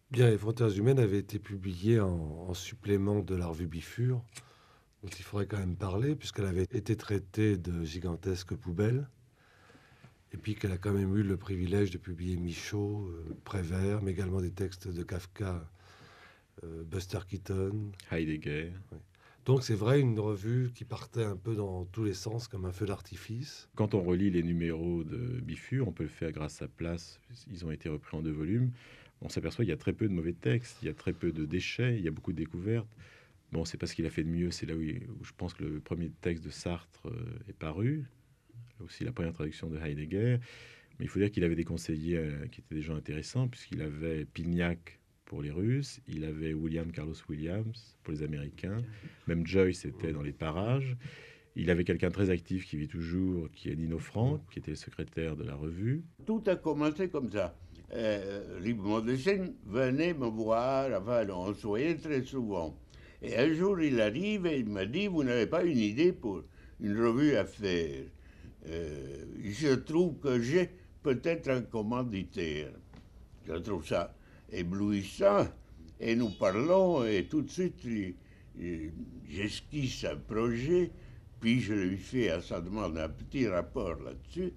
Bien, les Frontières humaines avaient été publiées en supplément de la revue Bifur, dont il faudrait quand même parler, puisqu'elle avait été traitée de gigantesques poubelles, et puis qu'elle a quand même eu le privilège de publier Michaud, Prévert, mais également des textes de Kafka, Buster Keaton. Heidegger. Ouais. Donc c'est vrai, une revue qui partait un peu dans tous les sens, comme un feu d'artifice. Quand on relit les numéros de Bifur, on peut le faire grâce à Place. Ils ont été repris en 2 volumes. On s'aperçoit qu'il y a très peu de mauvais textes, il y a très peu de déchets, il y a beaucoup de découvertes. Bon, c'est pas ce qu'il a fait de mieux, c'est là où je pense que le premier texte de Sartre est paru, aussi la première traduction de Heidegger. Mais il faut dire qu'il avait des conseillers qui étaient des gens intéressants, puisqu'il avait Pignac pour les Russes, il avait Carlos Williams pour les Américains, même Joyce était dans les parages. Il avait quelqu'un de très actif qui vit toujours, qui est Nino Franck, qui était le secrétaire de la revue. Tout a commencé comme ça. Ribemont de Seine venait me voir, enfin, on se voyait très souvent. Et un jour, il arrive et il m'a dit, vous n'avez pas une idée pour une revue à faire. Il se trouve que j'ai peut-être un commanditaire. Je trouve ça éblouissant. Et nous parlons et tout de suite, j'esquisse un projet, puis je lui fais à sa demande un petit rapport là-dessus.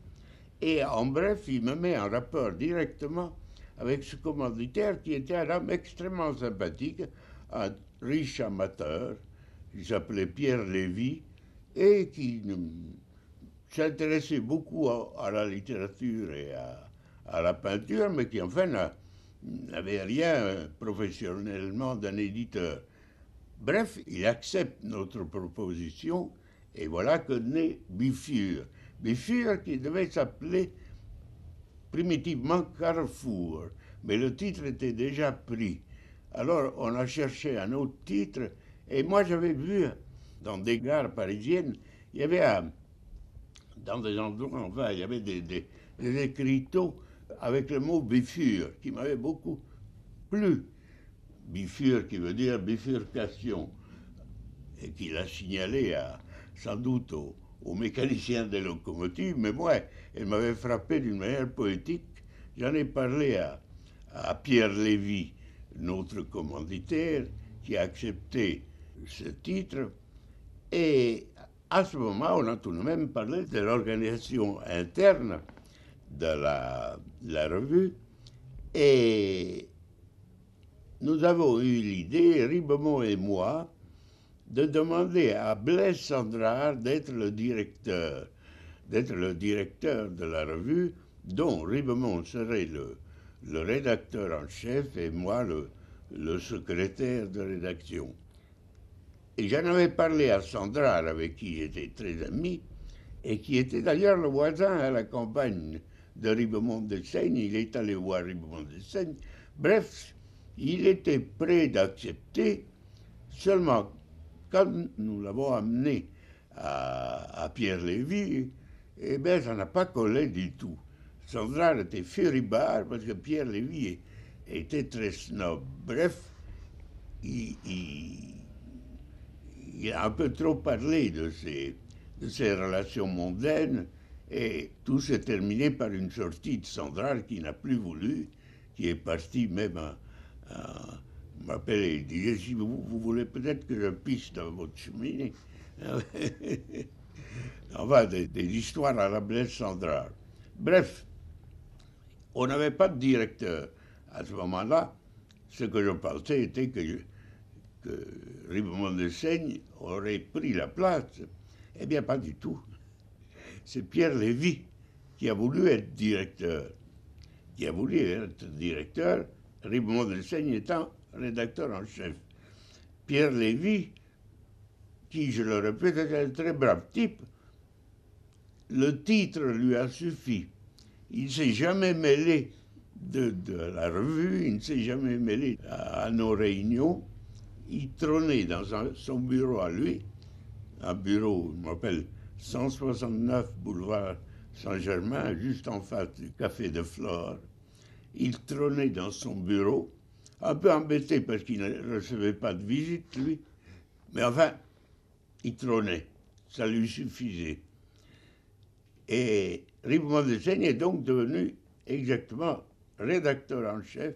Et en bref, il me met en rapport directement avec ce commanditaire qui était un homme extrêmement sympathique, un riche amateur, qui s'appelait Pierre Lévy, et qui s'intéressait beaucoup à la littérature et à la peinture, mais qui enfin n'avait rien professionnellement d'un éditeur. Bref, il accepte notre proposition, et voilà que naît Bifur. Bifur qui devait s'appeler primitivement Carrefour, mais le titre était déjà pris. Alors on a cherché un autre titre, et moi j'avais vu dans des gares parisiennes, il y avait dans des endroits, enfin, il y avait des écriteaux avec le mot Bifur, qui m'avait beaucoup plu. Bifur qui veut dire bifurcation, et qu'il a signalé sans doute aux mécaniciens des locomotives, mais moi, elle m'avait frappé d'une manière poétique. J'en ai parlé à Pierre Lévy, notre commanditaire, qui a accepté ce titre. Et à ce moment, on a tout de même parlé de l'organisation interne de la revue. Et nous avons eu l'idée, Ribemont et moi, de demander à Blaise Sandrard d'être le directeur de la revue, dont Ribemont serait le rédacteur en chef et moi le secrétaire de rédaction. Et j'en avais parlé à Sandrard, avec qui j'étais très ami, et qui était d'ailleurs le voisin à la campagne de Ribemont de Seigne, il est allé voir Ribemont de Seigne. Bref, il était prêt d'accepter, seulement quand nous l'avons amené à Pierre Lévy, eh bien, ça n'a pas collé du tout. Sandrard était furibard parce que Pierre Lévy était très snob. Bref, il a un peu trop parlé de ses relations mondaines et tout s'est terminé par une sortie de Sandrard qui n'a plus voulu, qui est parti même m'appeler, il disait, si vous voulez peut-être que je pisse dans votre cheminée. Enfin, des histoires à la Blaise Sandrard. Bref, on n'avait pas de directeur. À ce moment-là, ce que je pensais était que Ribemont de Seigne aurait pris la place. Eh bien, pas du tout. C'est Pierre Lévy qui a voulu être directeur. Ribemont de Seigne étant rédacteur en chef. Pierre Lévy, qui, je le répète, est un très brave type, le titre lui a suffi. Il ne s'est jamais mêlé de la revue, il ne s'est jamais mêlé à nos réunions. Il trônait dans son bureau à lui, un bureau, je m'appelle 169 boulevard Saint-Germain, juste en face du Café de Flore. Il trônait dans son bureau, un peu embêté parce qu'il ne recevait pas de visite, lui. Mais enfin, il trônait, ça lui suffisait. Et Ribemont de Seigne est donc devenu exactement rédacteur en chef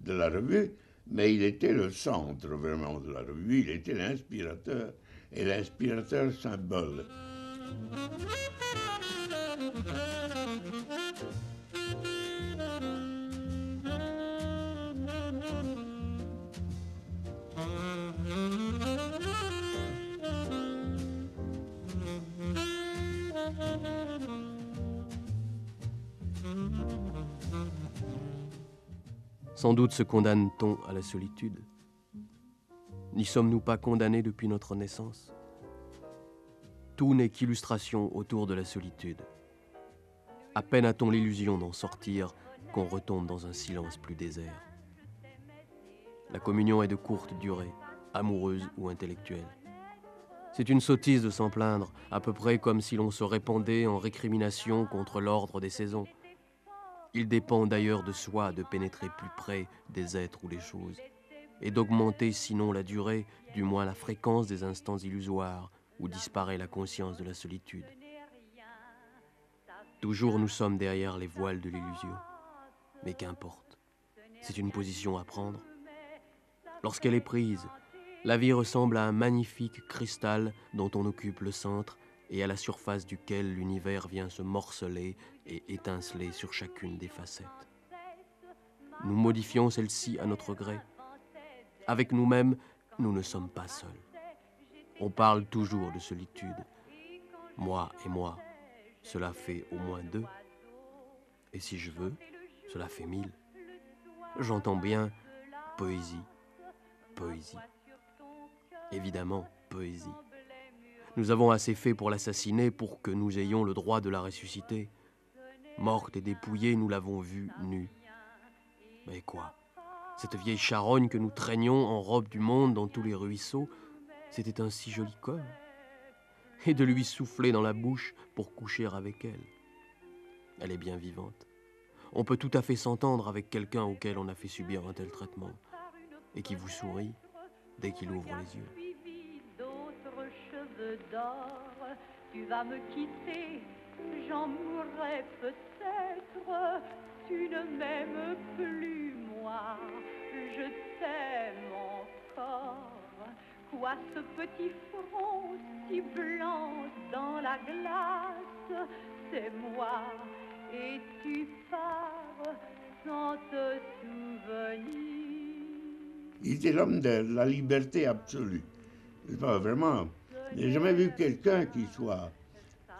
de la revue, mais il était le centre vraiment de la revue, il était l'inspirateur, et l'inspirateur symbole. Sans doute se condamne-t-on à la solitude. N'y sommes-nous pas condamnés depuis notre naissance? Tout n'est qu'illustration autour de la solitude. À peine a-t-on l'illusion d'en sortir qu'on retombe dans un silence plus désert. La communion est de courte durée, amoureuse ou intellectuelle. C'est une sottise de s'en plaindre, à peu près comme si l'on se répandait en récrimination contre l'ordre des saisons. Il dépend d'ailleurs de soi de pénétrer plus près des êtres ou des choses, et d'augmenter sinon la durée, du moins la fréquence des instants illusoires où disparaît la conscience de la solitude. Toujours nous sommes derrière les voiles de l'illusion, mais qu'importe, c'est une position à prendre. Lorsqu'elle est prise, la vie ressemble à un magnifique cristal dont on occupe le centre et à la surface duquel l'univers vient se morceler et étinceler sur chacune des facettes. Nous modifions celle-ci à notre gré. Avec nous-mêmes, nous ne sommes pas seuls. On parle toujours de solitude. Moi et moi, cela fait au moins 2. Et si je veux, cela fait 1000. J'entends bien poésie, poésie. Évidemment, poésie. Nous avons assez fait pour l'assassiner pour que nous ayons le droit de la ressusciter. Morte et dépouillée, nous l'avons vue nue. Mais quoi? Cette vieille charogne que nous traînions en robe du monde dans tous les ruisseaux, c'était un si joli corps. Et de lui souffler dans la bouche pour coucher avec elle. Elle est bien vivante. On peut tout à fait s'entendre avec quelqu'un auquel on a fait subir un tel traitement et qui vous sourit dès qu'il ouvre les yeux. D'or, tu vas me quitter, j'en mourrai peut-être, tu ne m'aimes plus moi, je t'aime encore. Quoi ce petit front si blanc dans la glace? C'est moi et tu pars sans te souvenir. Il était l'homme de la liberté absolue. Vraiment, je n'ai jamais vu quelqu'un qui soit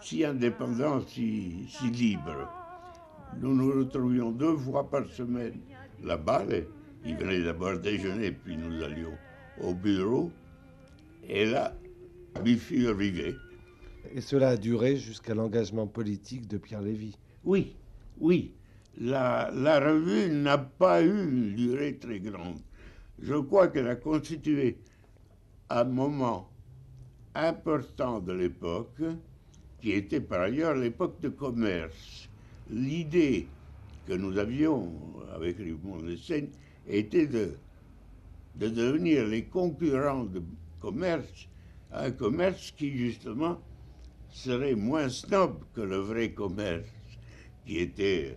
si indépendant, si libre. Nous nous retrouvions 2 fois par semaine là-bas. Il venait d'abord déjeuner, puis nous allions au bureau. Et là, Biffy arrivait. Et cela a duré jusqu'à l'engagement politique de Pierre Lévy. Oui, Oui, la revue n'a pas eu une durée très grande. Je crois qu'elle a constitué un moment important de l'époque, qui était par ailleurs l'époque de commerce. L'idée que nous avions avec Ribemont de Seigne était de devenir les concurrents de commerce, un commerce qui justement serait moins snob que le vrai commerce, qui était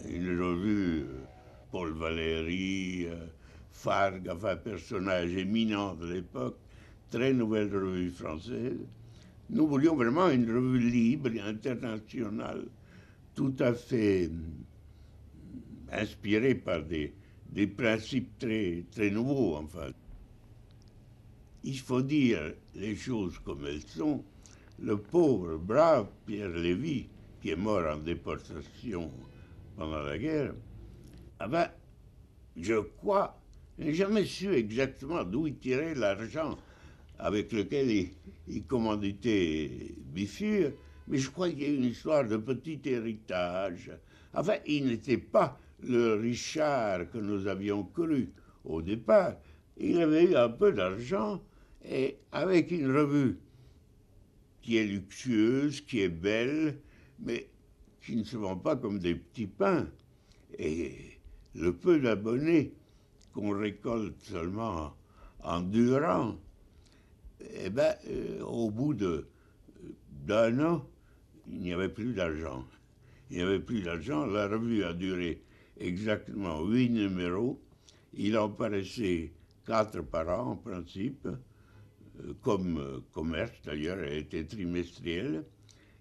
une revue, Paul Valéry, Fargue, enfin personnage éminent de l'époque, très nouvelle revue française. Nous voulions vraiment une revue libre et internationale, tout à fait inspirée par des principes très, très nouveaux, enfin. Il faut dire les choses comme elles sont. Le pauvre, brave Pierre Lévy, qui est mort en déportation pendant la guerre, ah ben, je crois, je n'ai jamais su exactement d'où il tirait l'argent avec lequel il commanditait Bifure, mais je crois qu'il y a une histoire de petit héritage. Enfin, il n'était pas le Richard que nous avions cru au départ. Il avait eu un peu d'argent et avec une revue qui est luxueuse, qui est belle, mais qui ne se vend pas comme des petits pains. Et le peu d'abonnés qu'on récolte seulement en durant, eh ben, au bout d'un an, il n'y avait plus d'argent. Il n'y avait plus d'argent. La revue a duré exactement 8 numéros. Il en paraissait 4 par an, en principe, comme commerce, d'ailleurs, elle était trimestrielle.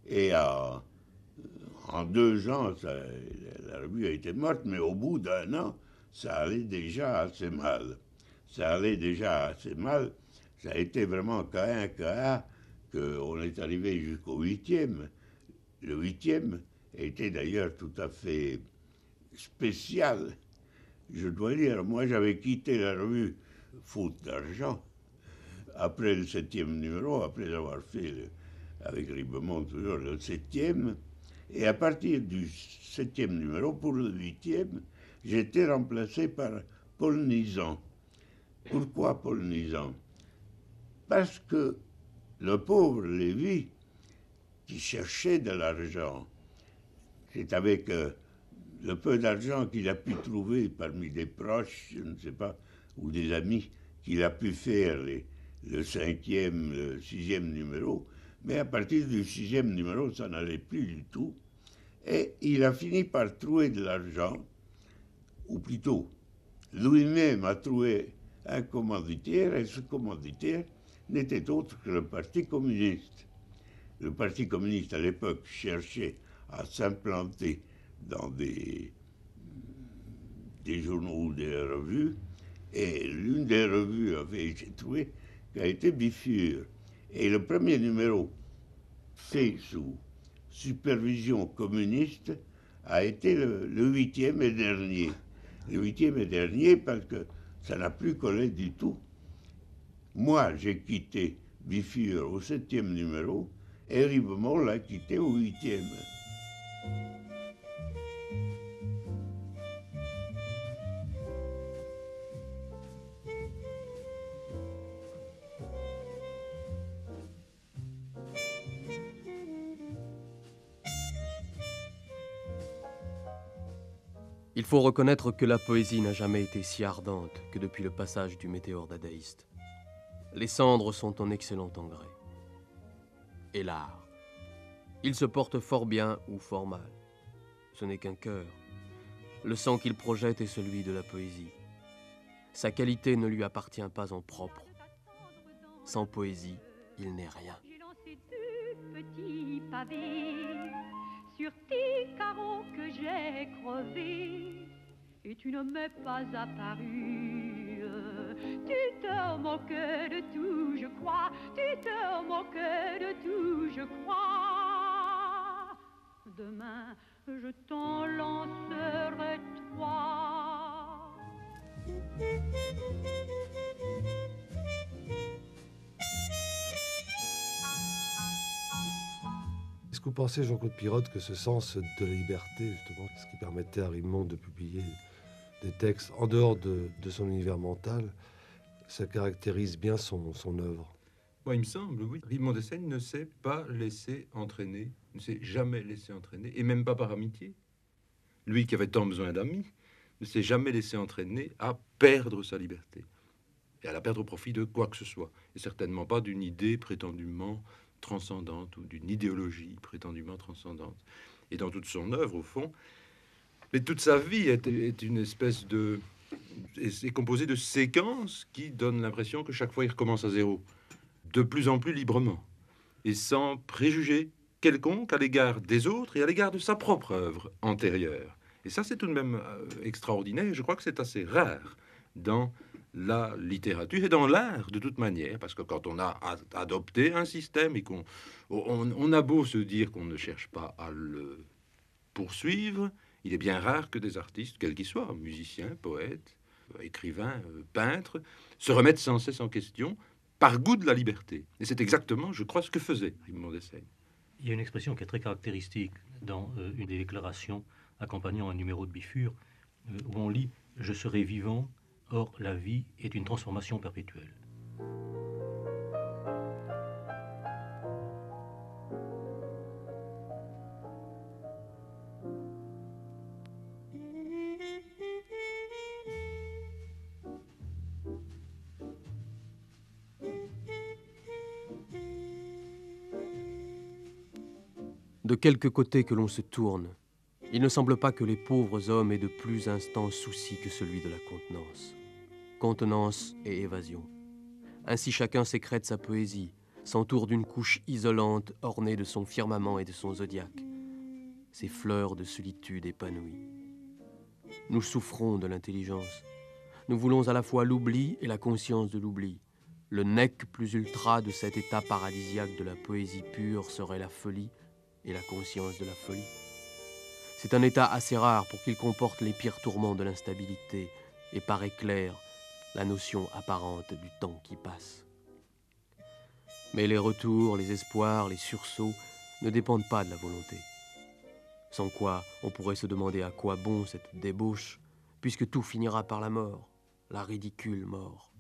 Et en 2 ans, la revue a été morte, mais au bout d'1 an, ça allait déjà assez mal. Ça allait déjà assez mal. Ça a été vraiment qu'à qu'on est arrivé jusqu'au 8e. Le 8e était d'ailleurs tout à fait spécial. Je dois dire, moi j'avais quitté la revue faute d'argent après le 7e numéro, après avoir fait avec Ribemont toujours le 7e. Et à partir du 7e numéro, pour le 8e, j'étais remplacé par Paul Nizan. Pourquoi Paul Nizan? Parce que le pauvre Lévy, qui cherchait de l'argent, c'est avec le peu d'argent qu'il a pu trouver parmi des proches, je ne sais pas, ou des amis, qu'il a pu faire le 5e, le 6e numéro. Mais à partir du 6e numéro, ça n'allait plus du tout. Et il a fini par trouver de l'argent, ou plutôt, lui-même a trouvé un commanditaire, et ce commanditaire n'était autre que le Parti communiste. Le Parti communiste, à l'époque, cherchait à s'implanter dans des journaux ou des revues, et l'une des revues avait été trouvée, qui a été Bifure. Et le premier numéro, fait sous supervision communiste, a été le 8e et dernier. Le 8e et dernier parce que ça n'a plus collé du tout. Moi, j'ai quitté Bifure au 7e numéro, et Ribemont l'a quitté au 8e. Il faut reconnaître que la poésie n'a jamais été si ardente que depuis le passage du météore dadaïste. Les cendres sont en excellent engrais. Et l'art, il se porte fort bien ou fort mal. Ce n'est qu'un cœur. Le sang qu'il projette est celui de la poésie. Sa qualité ne lui appartient pas en propre. Sans poésie, il n'est rien. J'ai lancé 2 petits pavés sur tes carreaux que j'ai crevés, et tu ne m'es pas apparu. Tu te moques de tout, je crois. Tu te moques de tout, je crois. Demain, je t'en lancerai 3. Est-ce que vous pensez, Jean-Claude Pirotte, que ce sens de la liberté, justement, ce qui permettait à Rimbaud de publier des textes en dehors de son univers mental, ça caractérise bien son œuvre? Moi, il me semble, oui. Rimbaud d'Essaigne ne s'est pas laissé entraîner, ne s'est jamais laissé entraîner, et même pas par amitié. Lui qui avait tant besoin d'amis, ne s'est jamais laissé entraîner à perdre sa liberté, et à la perdre au profit de quoi que ce soit, et certainement pas d'une idée prétendument transcendante ou d'une idéologie prétendument transcendante. Et dans toute son œuvre, au fond, mais toute sa vie est une espèce de... est composée de séquences qui donnent l'impression que chaque fois il recommence à zéro, de plus en plus librement, et sans préjugé quelconque à l'égard des autres et à l'égard de sa propre œuvre antérieure. Et ça, c'est tout de même extraordinaire, et je crois que c'est assez rare dans la littérature et dans l'art de toute manière, parce que quand on a adopté un système et qu'on a beau se dire qu'on ne cherche pas à le poursuivre, il est bien rare que des artistes, quels qu'ils soient, musiciens, poètes, écrivains, peintres, se remettent sans cesse en question par goût de la liberté. Et c'est exactement, je crois, ce que faisait Rimbaud d'Essaigne. Il y a une expression qui est très caractéristique dans une des déclarations accompagnant un numéro de Bifur, où on lit « Je serai vivant, or la vie est une transformation perpétuelle ». De quelque côté que l'on se tourne, il ne semble pas que les pauvres hommes aient de plus instant souci que celui de la contenance. Contenance et évasion. Ainsi chacun sécrète sa poésie, s'entoure d'une couche isolante ornée de son firmament et de son zodiaque, ces fleurs de solitude épanouies. Nous souffrons de l'intelligence. Nous voulons à la fois l'oubli et la conscience de l'oubli. Le nec plus ultra de cet état paradisiaque de la poésie pure serait la folie et la conscience de la folie. C'est un état assez rare pour qu'il comporte les pires tourments de l'instabilité et paraît clair la notion apparente du temps qui passe. Mais les retours, les espoirs, les sursauts ne dépendent pas de la volonté. Sans quoi, on pourrait se demander à quoi bon cette débauche, puisque tout finira par la mort, la ridicule mort.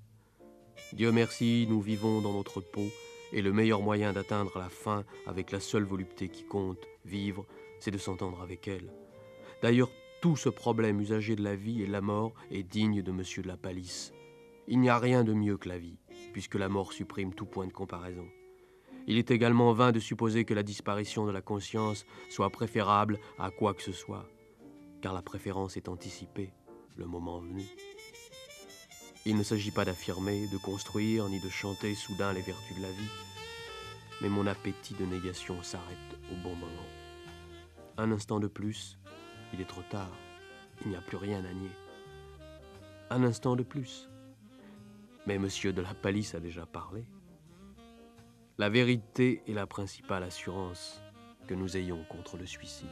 Dieu merci, nous vivons dans notre peau, et le meilleur moyen d'atteindre la fin avec la seule volupté qui compte, vivre, c'est de s'entendre avec elle. D'ailleurs, tout ce problème usagé de la vie et de la mort est digne de Monsieur de la Palisse. Il n'y a rien de mieux que la vie, puisque la mort supprime tout point de comparaison. Il est également vain de supposer que la disparition de la conscience soit préférable à quoi que ce soit, car la préférence est anticipée, le moment venu. Il ne s'agit pas d'affirmer, de construire, ni de chanter soudain les vertus de la vie, mais mon appétit de négation s'arrête au bon moment. Un instant de plus, il est trop tard, il n'y a plus rien à nier. Un instant de plus, mais Monsieur de la Palisse a déjà parlé. La vérité est la principale assurance que nous ayons contre le suicide.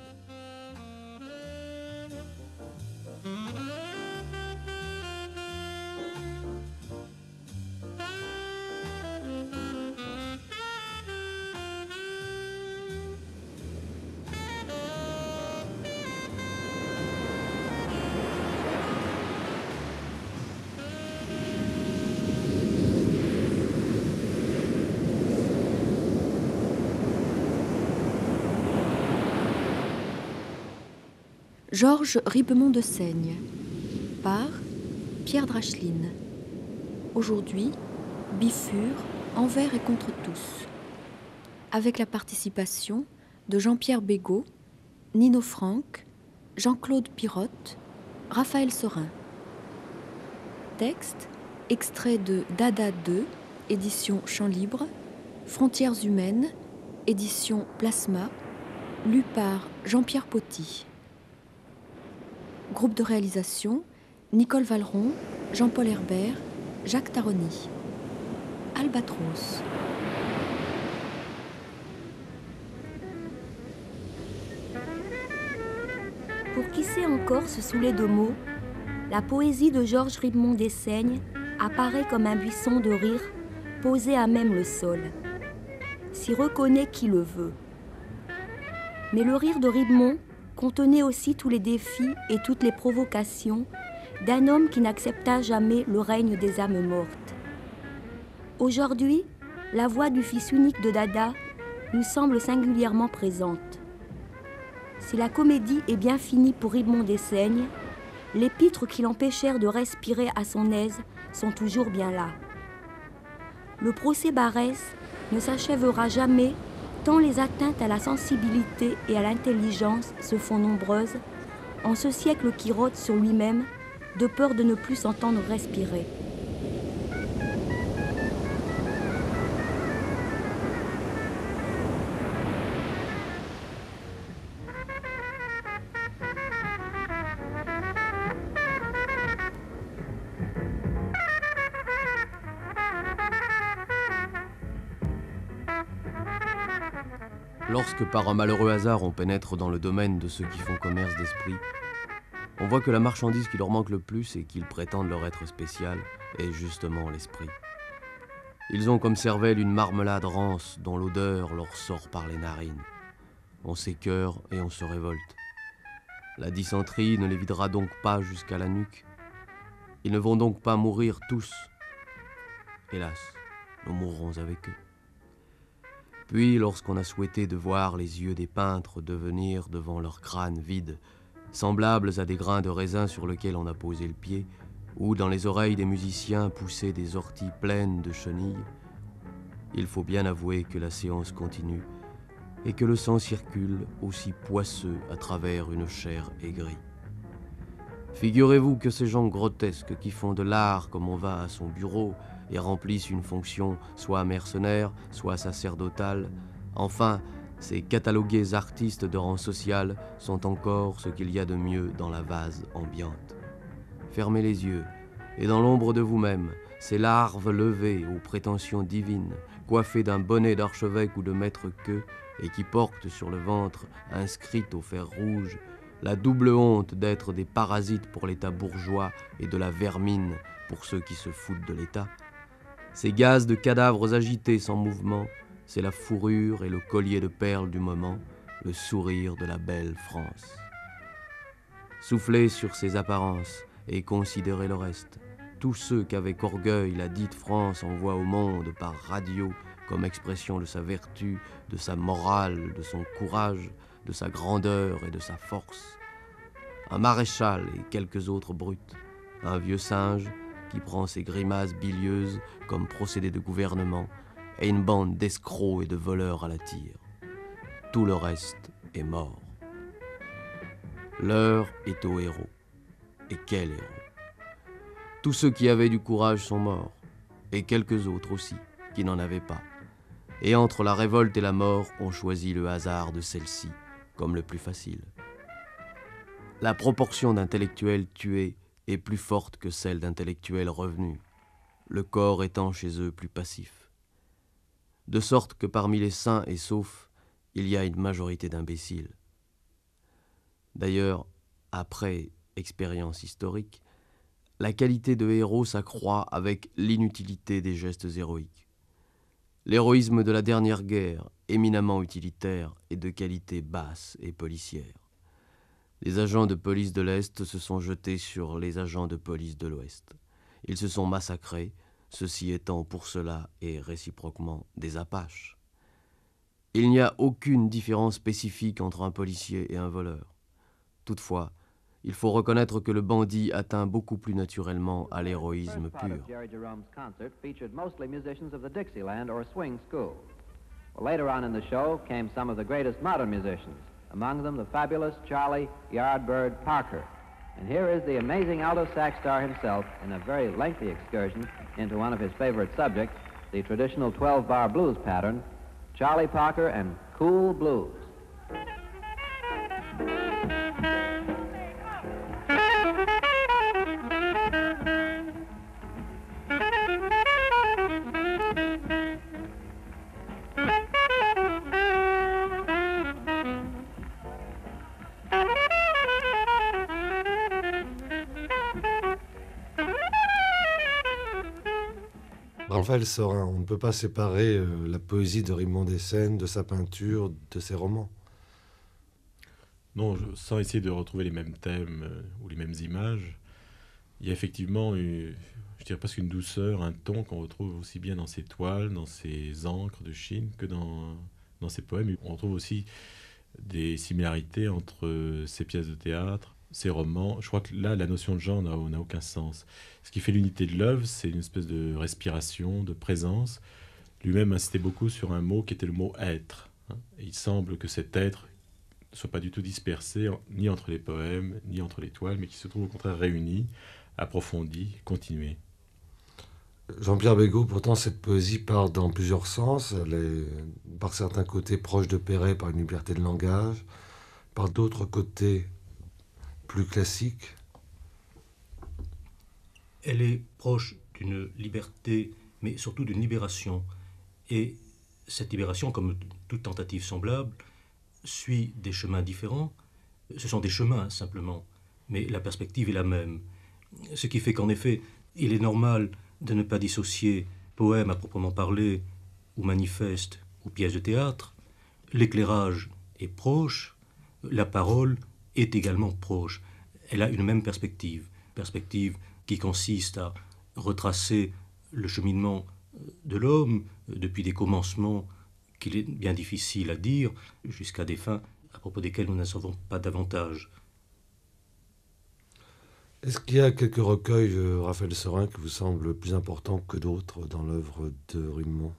Georges Ribemont de Seigne, par Pierre Dracheline. Aujourd'hui, Bifur, envers et contre tous. Avec la participation de Jean-Pierre Bégaud, Nino Franck, Jean-Claude Pirotte, Raphaël Sorin. Texte, extrait de Dada 2, édition Champs Libre, Frontières humaines, édition Plasma, lu par Jean-Pierre Poty. Groupe de réalisation, Nicole Valeron, Jean-Paul Herbert, Jacques Taroni. Albatros. Pour qui sait encore se saouler de mots, la poésie de Georges Ribemont d'Essaigne apparaît comme un buisson de rire posé à même le sol. S'y reconnaît qui le veut. Mais le rire de Ribemont contenait aussi tous les défis et toutes les provocations d'un homme qui n'accepta jamais le règne des âmes mortes. Aujourd'hui, la voix du fils unique de Dada nous semble singulièrement présente. Si la comédie est bien finie pour Ribemont Dessaignes, les pitres qui l'empêchèrent de respirer à son aise sont toujours bien là. Le procès Barès ne s'achèvera jamais tant les atteintes à la sensibilité et à l'intelligence se font nombreuses en ce siècle qui rôde sur lui-même de peur de ne plus s'entendre respirer. Lorsque par un malheureux hasard on pénètre dans le domaine de ceux qui font commerce d'esprit, on voit que la marchandise qui leur manque le plus et qu'ils prétendent leur être spéciale est justement l'esprit. Ils ont comme cervelle une marmelade rance dont l'odeur leur sort par les narines. On s'écœure et on se révolte. La dysenterie ne les videra donc pas jusqu'à la nuque. Ils ne vont donc pas mourir tous. Hélas, nous mourrons avec eux. Puis, lorsqu'on a souhaité de voir les yeux des peintres devenir devant leur crâne vide, semblables à des grains de raisin sur lesquels on a posé le pied, ou dans les oreilles des musiciens pousser des orties pleines de chenilles, il faut bien avouer que la séance continue et que le sang circule aussi poisseux à travers une chair aigrie. Figurez-vous que ces gens grotesques qui font de l'art comme on va à son bureau et remplissent une fonction soit mercenaire, soit sacerdotale, enfin, ces catalogués artistes de rang social sont encore ce qu'il y a de mieux dans la vase ambiante. Fermez les yeux, et dans l'ombre de vous-même, ces larves levées aux prétentions divines, coiffées d'un bonnet d'archevêque ou de maître-queue, et qui portent sur le ventre, inscrite au fer rouge, la double honte d'être des parasites pour l'État bourgeois et de la vermine pour ceux qui se foutent de l'État. Ces gazes de cadavres agités sans mouvement, c'est la fourrure et le collier de perles du moment, le sourire de la belle France. Soufflez sur ces apparences et considérez le reste. Tous ceux qu'avec orgueil la dite France envoie au monde par radio comme expression de sa vertu, de sa morale, de son courage, de sa grandeur et de sa force. Un maréchal et quelques autres brutes, un vieux singe qui prend ses grimaces bilieuses comme procédé de gouvernement, et une bande d'escrocs et de voleurs à la tire. Tout le reste est mort. L'heure est aux héros. Et quel héros! Tous ceux qui avaient du courage sont morts, et quelques autres aussi, qui n'en avaient pas. Et entre la révolte et la mort, on choisit le hasard de celle-ci comme le plus facile. La proportion d'intellectuels tués est plus forte que celle d'intellectuels revenus, le corps étant chez eux plus passif. De sorte que parmi les sains et saufs, il y a une majorité d'imbéciles. D'ailleurs, après expérience historique, la qualité de héros s'accroît avec l'inutilité des gestes héroïques. L'héroïsme de la dernière guerre, éminemment utilitaire, est de qualité basse et policière. Les agents de police de l'Est se sont jetés sur les agents de police de l'Ouest. Ils se sont massacrés, ceux-ci étant pour cela et réciproquement des apaches. Il n'y a aucune différence spécifique entre un policier et un voleur. Toutefois, il faut reconnaître que le bandit atteint beaucoup plus naturellement à l'héroïsme pur. Later on in the show came some of the greatest modern musicians, among them the fabulous Charlie Yardbird Parker. And here is the amazing alto sax star himself in a very lengthy excursion into one of his favorite subjects, the traditional 12-bar blues pattern, Charlie Parker and Cool Blues. Raphaël Sorin, on ne peut pas séparer la poésie de Ribemont Dessaignes de sa peinture, de ses romans. Non, sans essayer de retrouver les mêmes thèmes ou les mêmes images, il y a effectivement, je dirais presque une douceur, un ton qu'on retrouve aussi bien dans ses toiles, dans ses encres de Chine que dans ses poèmes. On retrouve aussi des similarités entre ses pièces de théâtre, ses romans. Je crois que là, la notion de genre n'a aucun sens. Ce qui fait l'unité de l'œuvre, c'est une espèce de respiration, de présence. Lui-même insistait beaucoup sur un mot qui était le mot « être ». Et il semble que cet être ne soit pas du tout dispersé, ni entre les poèmes, ni entre les toiles, mais qui se trouve au contraire réuni, approfondi, continué. Jean-Pierre Bégaud, pourtant, cette poésie part dans plusieurs sens. Elle est, par certains côtés, proche de Perret par une liberté de langage, par d'autres côtés, plus classique. Elle est proche d'une liberté, mais surtout d'une libération. Et cette libération, comme toute tentative semblable, suit des chemins différents. Ce sont des chemins, simplement, mais la perspective est la même. Ce qui fait qu'en effet, il est normal de ne pas dissocier poème à proprement parler, ou manifeste, ou pièce de théâtre. L'éclairage est proche, la parole est également proche. Elle a une même perspective qui consiste à retracer le cheminement de l'homme depuis des commencements qu'il est bien difficile à dire, jusqu'à des fins à propos desquelles nous n'en savons pas davantage. Est-ce qu'il y a quelques recueils, Raphaël Sorin, qui vous semblent plus importants que d'autres dans l'œuvre de Rimbaud ?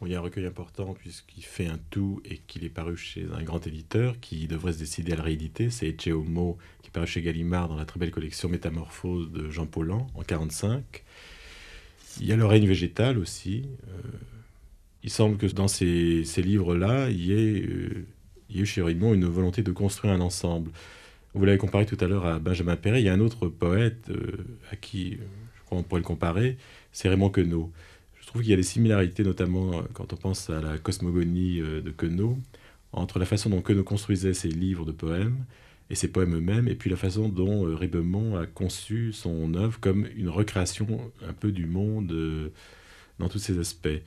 Bon, il y a un recueil important puisqu'il fait un tout et qu'il est paru chez un grand éditeur qui devrait se décider à le rééditer. C'est Ecce Homo qui est paru chez Gallimard dans la très belle collection Métamorphose de Jean Paulhan en 1945. Il y a Le règne végétal aussi. Il semble que dans ces livres-là, il y ait eu chez Rimbaud une volonté de construire un ensemble. Vous l'avez comparé tout à l'heure à Benjamin Perret. Il y a un autre poète à qui je crois on pourrait le comparer, c'est Raymond Queneau. Je trouve qu'il y a des similarités, notamment quand on pense à la cosmogonie de Queneau, entre la façon dont Queneau construisait ses livres de poèmes et ses poèmes eux-mêmes, et puis la façon dont Rimbaud a conçu son œuvre comme une recréation un peu du monde dans tous ses aspects.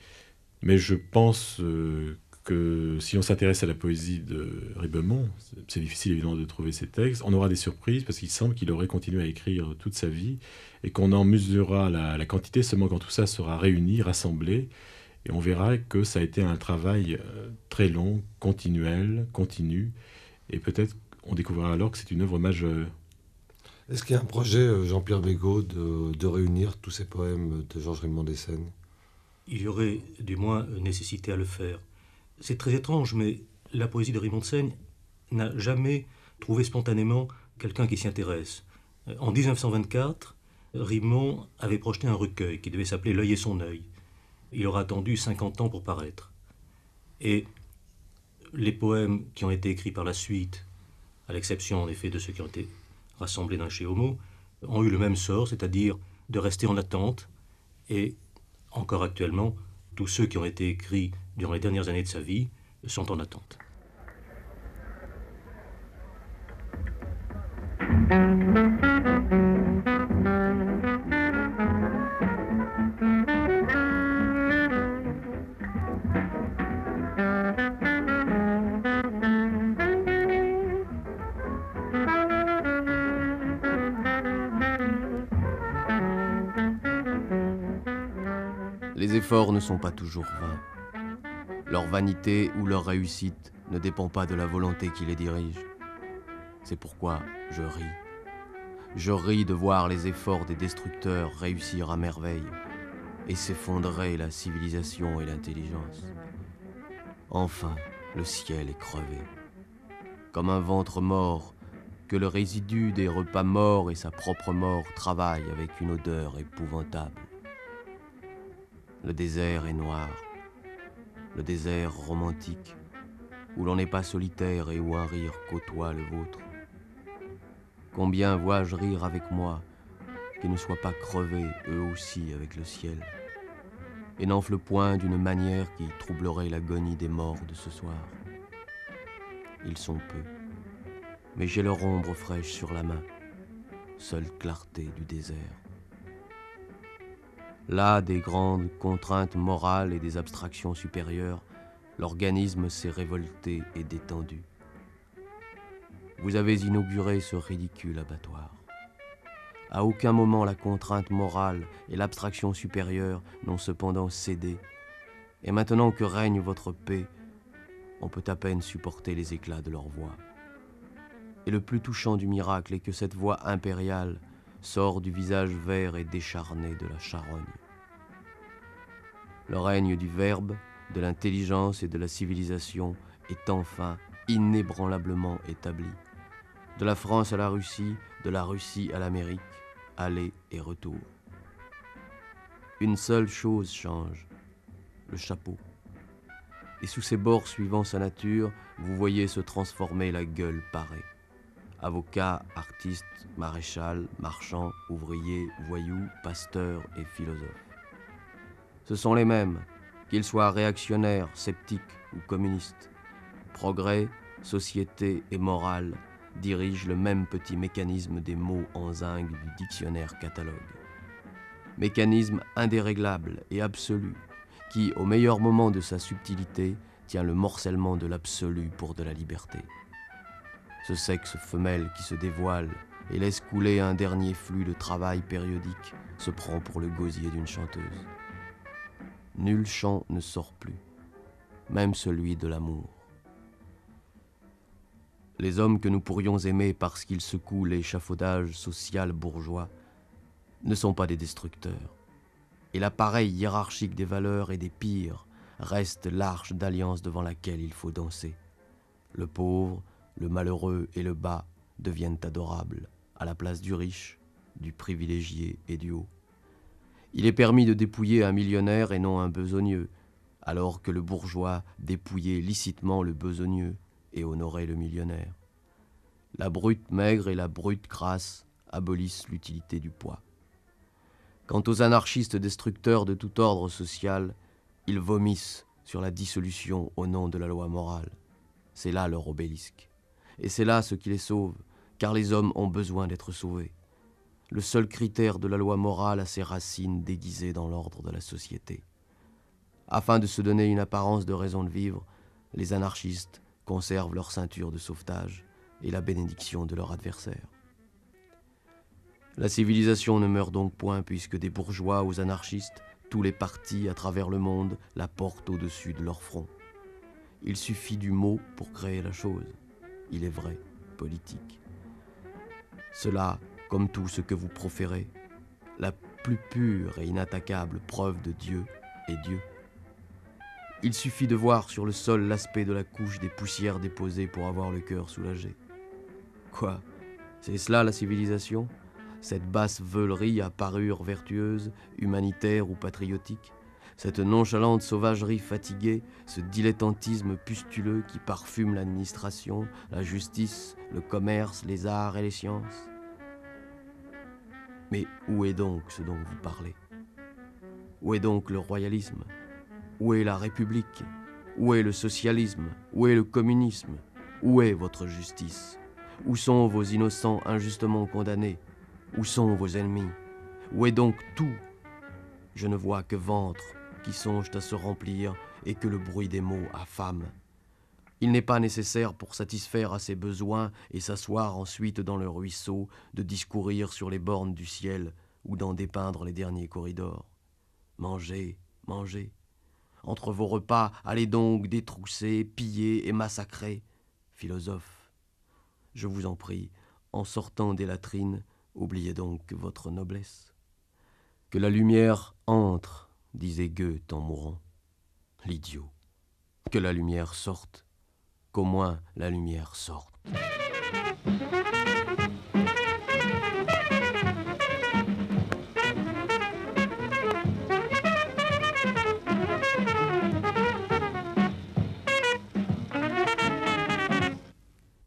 Mais je pense que si on s'intéresse à la poésie de Rimbaud, c'est difficile évidemment de trouver ses textes, on aura des surprises parce qu'il semble qu'il aurait continué à écrire toute sa vie et qu'on en mesurera la quantité seulement quand tout ça sera réuni, rassemblé, et on verra que ça a été un travail très long, continuel, continu, et peut-être on découvrira alors que c'est une œuvre majeure. Est-ce qu'il y a un projet, Jean-Pierre Bégaud, de réunir tous ces poèmes de Georges Rimbaud Desseignes ? Il y aurait du moins nécessité à le faire. C'est très étrange, mais la poésie de Rimbaud Desseignes n'a jamais trouvé spontanément quelqu'un qui s'y intéresse. En 1924, Rimbaud avait projeté un recueil qui devait s'appeler « L'œil et son œil ». Il aura attendu 50 ans pour paraître. Et les poèmes qui ont été écrits par la suite, à l'exception en effet de ceux qui ont été rassemblés dans Ecce Homo, ont eu le même sort, c'est-à-dire de rester en attente. Et encore actuellement, tous ceux qui ont été écrits durant les dernières années de sa vie sont en attente. Les efforts ne sont pas toujours vains. Leur vanité ou leur réussite ne dépend pas de la volonté qui les dirige. C'est pourquoi je ris. Je ris de voir les efforts des destructeurs réussir à merveille et s'effondrer la civilisation et l'intelligence. Enfin, le ciel est crevé. Comme un ventre mort, que le résidu des repas morts et sa propre mort travaillent avec une odeur épouvantable. Le désert est noir, le désert romantique, où l'on n'est pas solitaire et où un rire côtoie le vôtre. Combien vois-je rire avec moi, qui ne soient pas crevés eux aussi avec le ciel, et n'enfle point d'une manière qui troublerait l'agonie des morts de ce soir. Ils sont peu, mais j'ai leur ombre fraîche sur la main, seule clarté du désert. Là, des grandes contraintes morales et des abstractions supérieures, l'organisme s'est révolté et détendu. vous avez inauguré ce ridicule abattoir. À aucun moment la contrainte morale et l'abstraction supérieure n'ont cependant cédé, et maintenant que règne votre paix, on peut à peine supporter les éclats de leur voix. Et le plus touchant du miracle est que cette voix impériale sort du visage vert et décharné de la charogne. Le règne du verbe, de l'intelligence et de la civilisation est enfin inébranlablement établi. De la France à la Russie, de la Russie à l'Amérique, aller et retour. Une seule chose change, le chapeau. Et sous ses bords suivant sa nature, vous voyez se transformer la gueule parée. Avocat, artiste, maréchal, marchand, ouvrier, voyou, pasteur et philosophe. Ce sont les mêmes, qu'ils soient réactionnaires, sceptiques ou communistes. Progrès, société et morale dirigent le même petit mécanisme des mots en zinc du dictionnaire catalogue. Mécanisme indéréglable et absolu, qui, au meilleur moment de sa subtilité, tient le morcellement de l'absolu pour de la liberté. Ce sexe femelle qui se dévoile et laisse couler un dernier flux de travail périodique se prend pour le gosier d'une chanteuse. Nul chant ne sort plus, même celui de l'amour. Les hommes que nous pourrions aimer parce qu'ils secouent l'échafaudage social bourgeois ne sont pas des destructeurs. Et l'appareil hiérarchique des valeurs et des pires reste l'arche d'alliance devant laquelle il faut danser. Le pauvre, le malheureux et le bas deviennent adorables, à la place du riche, du privilégié et du haut. Il est permis de dépouiller un millionnaire et non un besogneux, alors que le bourgeois dépouillait licitement le besogneux et honorait le millionnaire. La brute maigre et la brute grasse abolissent l'utilité du poids. Quant aux anarchistes destructeurs de tout ordre social, ils vomissent sur la dissolution au nom de la loi morale. C'est là leur obélisque. Et c'est là ce qui les sauve, car les hommes ont besoin d'être sauvés. Le seul critère de la loi morale a ses racines déguisées dans l'ordre de la société. Afin de se donner une apparence de raison de vivre, les anarchistes conservent leur ceinture de sauvetage et la bénédiction de leur adversaire. La civilisation ne meurt donc point puisque des bourgeois aux anarchistes, tous les partis à travers le monde la portent au-dessus de leur front. Il suffit du mot pour créer la chose. Il est vrai, politique. Cela, comme tout ce que vous proférez, la plus pure et inattaquable preuve de Dieu est Dieu. Il suffit de voir sur le sol l'aspect de la couche des poussières déposées pour avoir le cœur soulagé. Quoi ? C'est cela la civilisation ? Cette basse veulerie à parure vertueuse, humanitaire ou patriotique ? Cette nonchalante sauvagerie fatiguée, ce dilettantisme pustuleux qui parfume l'administration, la justice, le commerce, les arts et les sciences ? Mais où est donc ce dont vous parlez ? Où est donc le royalisme ? Où est la République ? Où est le socialisme ? Où est le communisme ? Où est votre justice ? Où sont vos innocents injustement condamnés ? Où sont vos ennemis ? Où est donc tout ? Je ne vois que ventres qui songent à se remplir et que le bruit des mots affame. Il n'est pas nécessaire pour satisfaire à ses besoins et s'asseoir ensuite dans le ruisseau de discourir sur les bornes du ciel ou d'en dépeindre les derniers corridors. Mangez, mangez. Entre vos repas, allez donc détrousser, piller et massacrer. Philosophe, je vous en prie, en sortant des latrines, oubliez donc votre noblesse. Que la lumière entre, disait Goethe en mourant. L'idiot. Que la lumière sorte, qu'au moins la lumière sorte.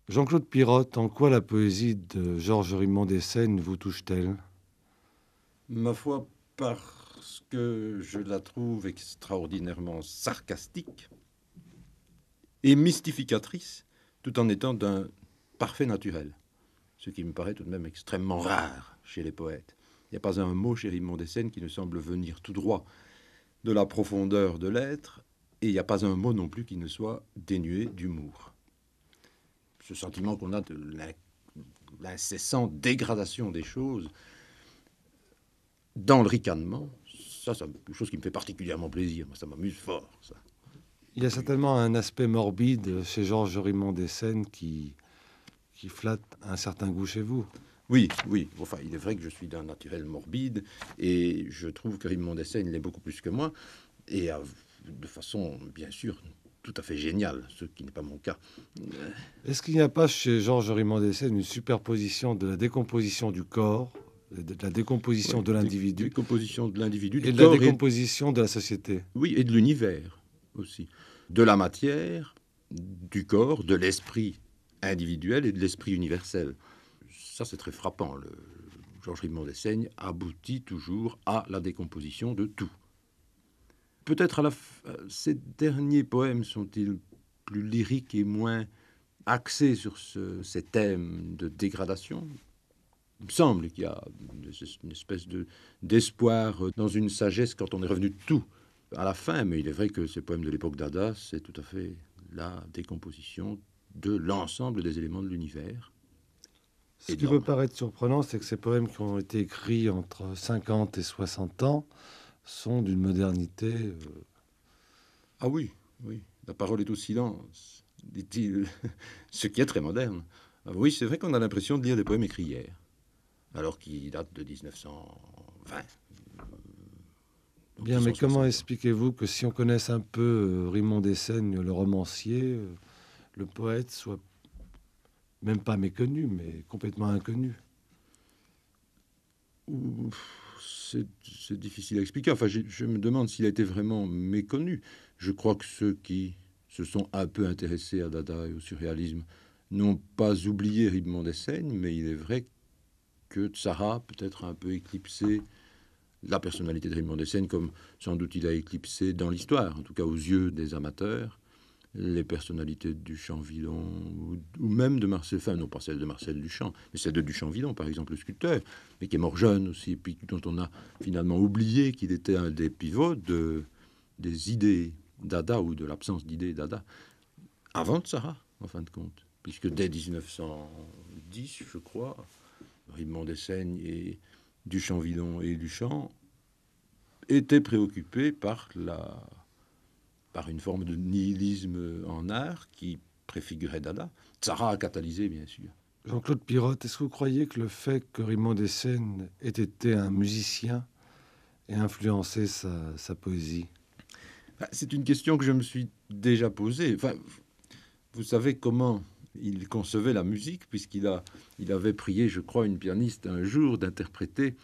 Jean-Claude Pirotte, en quoi la poésie de Georges Rimbaud d'Essène vous touche-t-elle ? Ma foi, parce que je la trouve extraordinairement sarcastique et mystificatrice, tout en étant d'un parfait naturel, ce qui me paraît tout de même extrêmement rare chez les poètes. Il n'y a pas un mot chez Rimbaud d'Essène qui ne semble venir tout droit de la profondeur de l'être, et il n'y a pas un mot non plus qui ne soit dénué d'humour. ce sentiment qu'on a de l'incessante dégradation des choses dans le ricanement, ça c'est quelque chose qui me fait particulièrement plaisir. Moi, ça m'amuse fort, ça. Il y a certainement un aspect morbide chez Georges Rimond Dessaigne qui flatte un certain goût chez vous. Oui, oui. Enfin, il est vrai que je suis d'un naturel morbide et je trouve que Rimond Dessaigne l'est beaucoup plus que moi et de façon, bien sûr, tout à fait géniale, ce qui n'est pas mon cas. Est-ce qu'il n'y a pas chez Georges Rimond Dessaigne une superposition de la décomposition du corps, de la décomposition de l'individu, décomposition de l'individu, et de la décomposition de la société? Oui, et de l'univers aussi. De la matière, du corps, de l'esprit individuel et de l'esprit universel. Ça, c'est très frappant. Georges Rimond Dessaigne aboutit toujours à la décomposition de tout. Peut-être ces derniers poèmes sont-ils plus lyriques et moins axés sur ces thèmes de dégradation. Il me semble qu'il y a une espèce d'espoir dans une sagesse quand on est revenu de tout à la fin, mais il est vrai que ces poèmes de l'époque Dada, c'est tout à fait la décomposition de l'ensemble des éléments de l'univers. Ce qui peut paraître surprenant, c'est que ces poèmes qui ont été écrits entre 50 et 60 ans sont d'une modernité... Ah oui, oui. La parole est au silence, dit-il, ce qui est très moderne. Ah oui, c'est vrai qu'on a l'impression de lire des poèmes écrits hier, alors qu'ils datent de 1920. Bien, mais comment expliquez-vous que si on connaisse un peu Rimond Dessaigne, le romancier, le poète, soit même pas méconnu, mais complètement inconnu? C'est difficile à expliquer. Enfin, je me demande s'il a été vraiment méconnu. Je crois que ceux qui se sont un peu intéressés à Dada et au surréalisme n'ont pas oublié Rimond Dessaigne, mais il est vrai que Tzara peut-être un peu éclipsé la personnalité de Rimond Dessaigne, comme sans doute il a éclipsé dans l'histoire, en tout cas aux yeux des amateurs, les personnalités de Duchamp-Villon ou même de Marcel, enfin non pas celle de Marcel Duchamp, mais celle de Duchamp-Villon, par exemple, le sculpteur, mais qui est mort jeune aussi, et puis dont on a finalement oublié qu'il était un des pivots des idées Dada ou de l'absence d'idées Dada, avant Tzara, en fin de compte, puisque dès 1910, je crois, Rimond Dessaigne et Duchamp-Villon et Duchamp étaient préoccupés par une forme de nihilisme en art qui préfigurait Dada. Tzara a catalysé, bien sûr. Jean-Claude Pirotte, est-ce que vous croyez que le fait que Rimond Dessaigne ait été un musicien ait influencé sa poésie? C'est une question que je me suis déjà posée. Enfin, vous savez comment il concevait la musique, puisqu'il avait prié, je crois, une pianiste un jour d'interpréter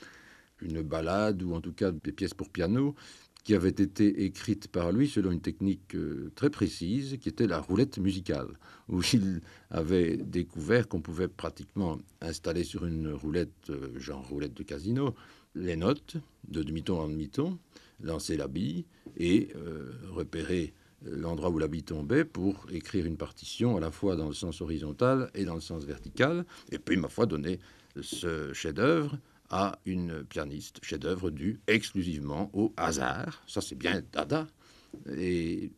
une ballade, ou en tout cas des pièces pour piano, qui avait été écrite par lui selon une technique très précise, qui était la roulette musicale, où il avait découvert qu'on pouvait pratiquement installer sur une roulette, genre roulette de casino, les notes de demi-ton en demi-ton, lancer la bille et repérer l'endroit où la bille tombait pour écrire une partition à la fois dans le sens horizontal et dans le sens vertical, et puis, ma foi, donner ce chef-d'œuvre à une pianiste, chef-d'œuvre dû exclusivement au hasard. Ça, c'est bien Dada. Et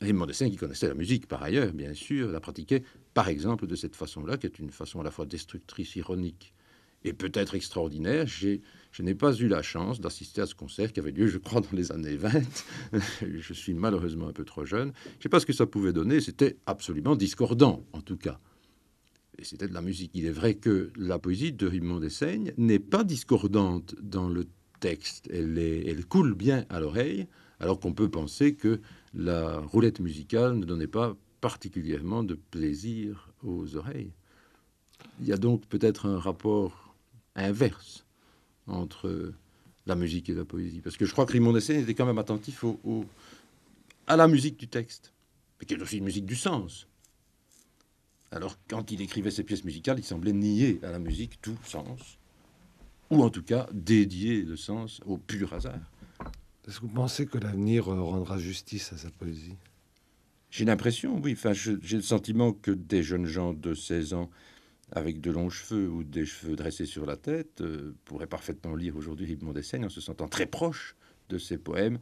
Rimond Dessaigne, qui connaissait la musique par ailleurs, bien sûr, la pratiquait, par exemple, de cette façon-là, qui est une façon à la fois destructrice, ironique et peut-être extraordinaire. Je n'ai pas eu la chance d'assister à ce concert qui avait lieu, je crois, dans les années 20. Je suis malheureusement un peu trop jeune. Je ne sais pas ce que ça pouvait donner. C'était absolument discordant, en tout cas. Et c'était de la musique. Il est vrai que la poésie de Rimond Dessaigne n'est pas discordante dans le texte. Elle coule bien à l'oreille, alors qu'on peut penser que la roulette musicale ne donnait pas particulièrement de plaisir aux oreilles. Il y a donc peut-être un rapport inverse entre la musique et la poésie. Parce que je crois que Rimond Dessaigne était quand même attentif à la musique du texte, mais qui est aussi une musique du sens. Alors, quand il écrivait ses pièces musicales, il semblait nier à la musique tout sens, ou en tout cas dédier le sens au pur hasard. Est-ce que vous pensez que l'avenir rendra justice à sa poésie? J'ai l'impression, oui. Enfin, j'ai le sentiment que des jeunes gens de 16 ans avec de longs cheveux ou des cheveux dressés sur la tête pourraient parfaitement lire aujourd'hui Rimond Dessaigne en se sentant très proche de ses poèmes,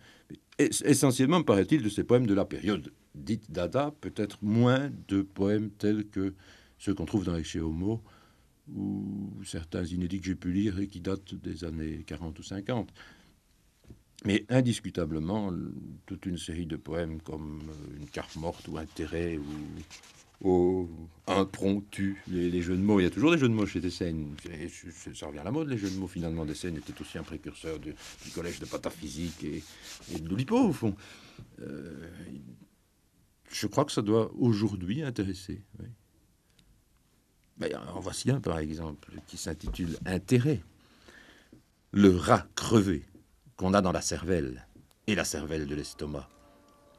essentiellement, paraît-il, de ses poèmes de la période dite Dada, peut-être moins de poèmes tels que ceux qu'on trouve dans Ecce Homo, ou certains inédits que j'ai pu lire et qui datent des années 40 ou 50. Mais indiscutablement, toute une série de poèmes comme Une carpe morte ou Intérêt ou Un promptu, les jeux de mots. Il y a toujours des jeux de mots chez Dessaigne. Ça revient à la mode, les jeux de mots. Finalement, Dessaigne était aussi un précurseur du collège de pataphysique et de l'Oulipo, au fond. Je crois que ça doit aujourd'hui intéresser. Oui. Ben, en voici un, par exemple, qui s'intitule Intérêt. Le rat crevé qu'on a dans la cervelle et la cervelle de l'estomac,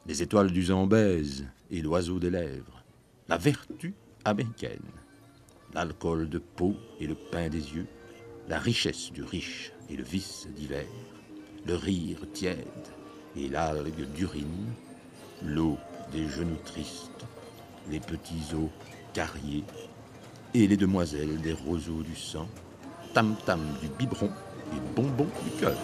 les étoiles du Zambèze et l'oiseau des lèvres, la vertu américaine, l'alcool de peau et le pain des yeux, la richesse du riche et le vice d'hiver, le rire tiède et l'algue d'urine, l'eau des genoux tristes, les petits os carriés et les demoiselles des roseaux du sang, tam-tam du biberon et bonbons du cœur.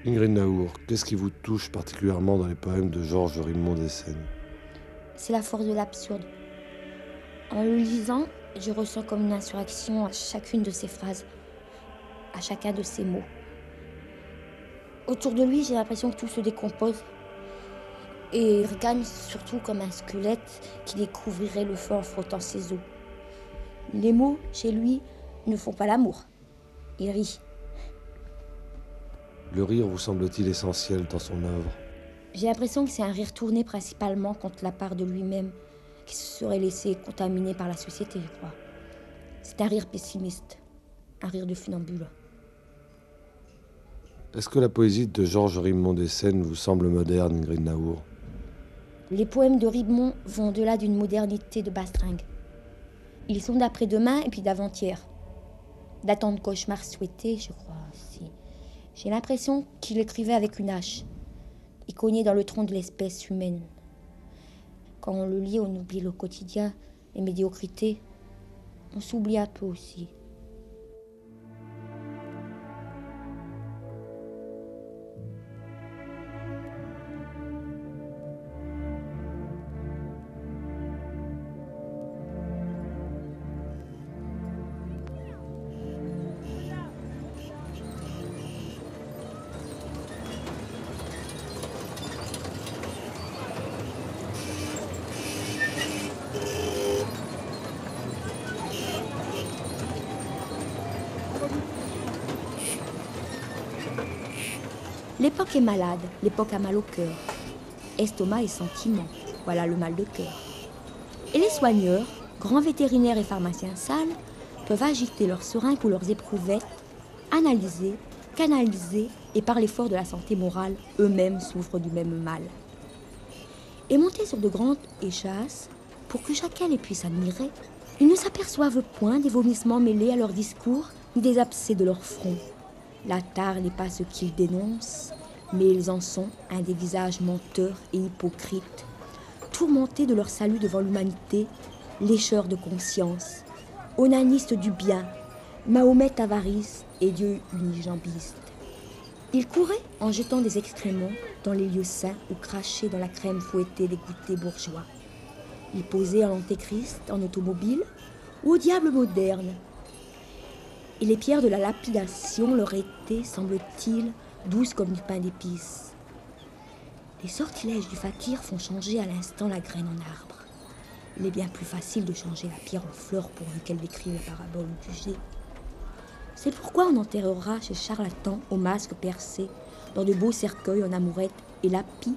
Ingrid Naour, qu'est-ce qui vous touche particulièrement dans les poèmes de Georges Rimbaud Dessaigne? C'est la force de l'absurde. En le lisant, je ressens comme une insurrection à chacune de ses phrases, à chacun de ses mots. Autour de lui, j'ai l'impression que tout se décompose. Et il regagne surtout comme un squelette qui découvrirait le feu en frottant ses os. Les mots, chez lui, ne font pas l'amour. Il rit. Le rire vous semble-t-il essentiel dans son œuvre? J'ai l'impression que c'est un rire tourné principalement contre la part de lui-même, qui se serait laissé contaminer par la société, je crois. C'est un rire pessimiste, un rire de funambule. Est-ce que la poésie de Georges Rimbaud Dessaigne vous semble moderne, Ingrid Naour? Les poèmes de Rimbaud vont au-delà d'une modernité de bastringue. Ils sont d'après-demain et puis d'avant-hier. Datant de cauchemars souhaités, je crois aussi. J'ai l'impression qu'il écrivait avec une hache. Il cognait dans le tronc de l'espèce humaine. Quand on le lit, on oublie le quotidien, les médiocrités. On s'oublie un peu aussi. L'époque est malade, l'époque a mal au cœur. Estomac et sentiment, voilà le mal de cœur. Et les soigneurs, grands vétérinaires et pharmaciens sales, peuvent agiter leurs seringues ou leurs éprouvettes, analyser, canaliser et par l'effort de la santé morale, eux-mêmes souffrent du même mal. Et monter sur de grandes échasses, pour que chacun les puisse admirer, ils ne s'aperçoivent point des vomissements mêlés à leur discours, ni des abcès de leur front. La tare n'est pas ce qu'ils dénoncent, mais ils en sont un des visages menteurs et hypocrites, tourmentés de leur salut devant l'humanité, lécheurs de conscience, onanistes du bien, Mahomet avarice et Dieu unijambiste. Ils couraient en jetant des excréments dans les lieux saints ou crachaient dans la crème fouettée des goûters bourgeois. Ils posaient à l'antéchrist en automobile ou au diable moderne. Et les pierres de la lapidation leur étaient, semble-t-il, douces comme du pain d'épices. Les sortilèges du fakir font changer à l'instant la graine en arbre. Il est bien plus facile de changer la pierre en fleur pourvu qu'elle décrive la parabole du jet. C'est pourquoi on enterrera chez charlatans aux masques percés, dans de beaux cercueils en amourette et lapis.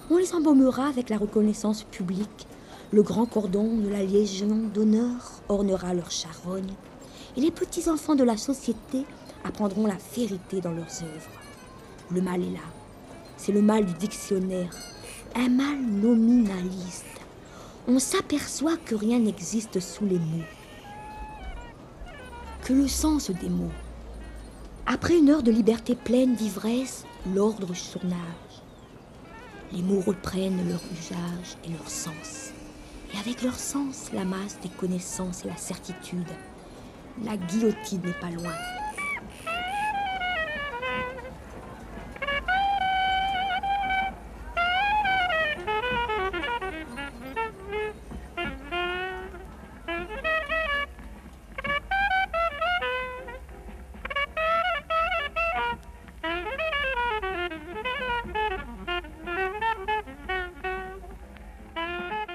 On les embaumera avec la reconnaissance publique. Le grand cordon de la Légion d'honneur ornera leur charogne. Et les petits-enfants de la société apprendront la vérité dans leurs œuvres. Le mal est là. C'est le mal du dictionnaire. Un mal nominaliste. On s'aperçoit que rien n'existe sous les mots. Que le sens des mots. Après une heure de liberté pleine d'ivresse, l'ordre surnage. Les mots reprennent leur usage et leur sens. Et avec leur sens, la masse des connaissances et la certitude. La guillotine n'est pas loin.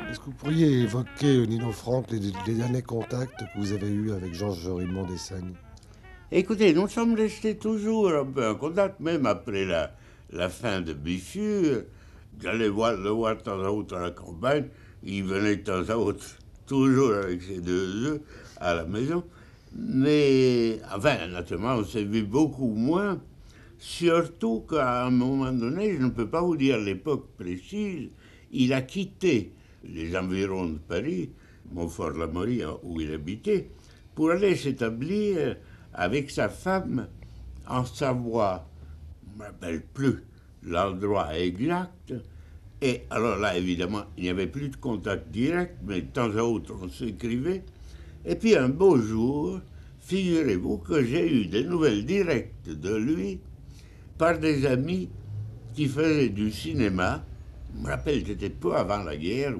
Est-ce que vous pourriez évoquer, Nino Franck, les derniers contacts que vous avez eus avec Georges Ribon d'Essaigne? Écoutez, nous sommes restés toujours un peu en contact, même après la fin de Bichu. J'allais le voir de temps à autre à la campagne. Il venait de temps à autre, toujours avec ses 2 œufs, à la maison. Mais, enfin, naturellement, on s'est vu beaucoup moins. Surtout qu'à un moment donné, je ne peux pas vous dire l'époque précise, il a quitté les environs de Paris, Montfort-l'Amaury, où il habitait, pour aller s'établir avec sa femme en Savoie. Je ne me rappelle plus l'endroit exact. Et alors là, évidemment, il n'y avait plus de contact direct, mais de temps à autre, on s'écrivait. Et puis un beau jour, figurez-vous que j'ai eu des nouvelles directes de lui par des amis qui faisaient du cinéma. Je me rappelle, c'était peu avant la guerre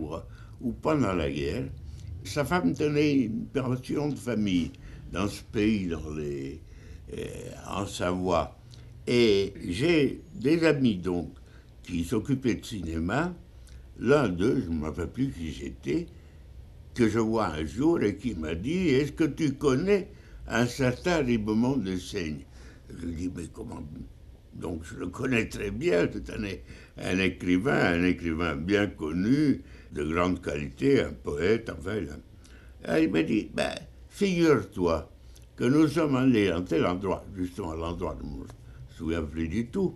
ou pendant la guerre. Sa femme tenait une pension de famille dans ce pays, en Savoie. Et j'ai des amis, donc, qui s'occupaient de cinéma. L'un d'eux, je ne me rappelle plus qui c'était, que je vois un jour et qui m'a dit « Est-ce que tu connais un certain Ribemont d'Essaigne ?» Je lui dis « Mais comment ?» Donc je le connais très bien, c'est un écrivain bien connu, de grande qualité, un poète, enfin. Et il m'a dit, figure-toi que nous sommes allés à tel endroit, justement à l'endroit, je ne me souviens plus du tout,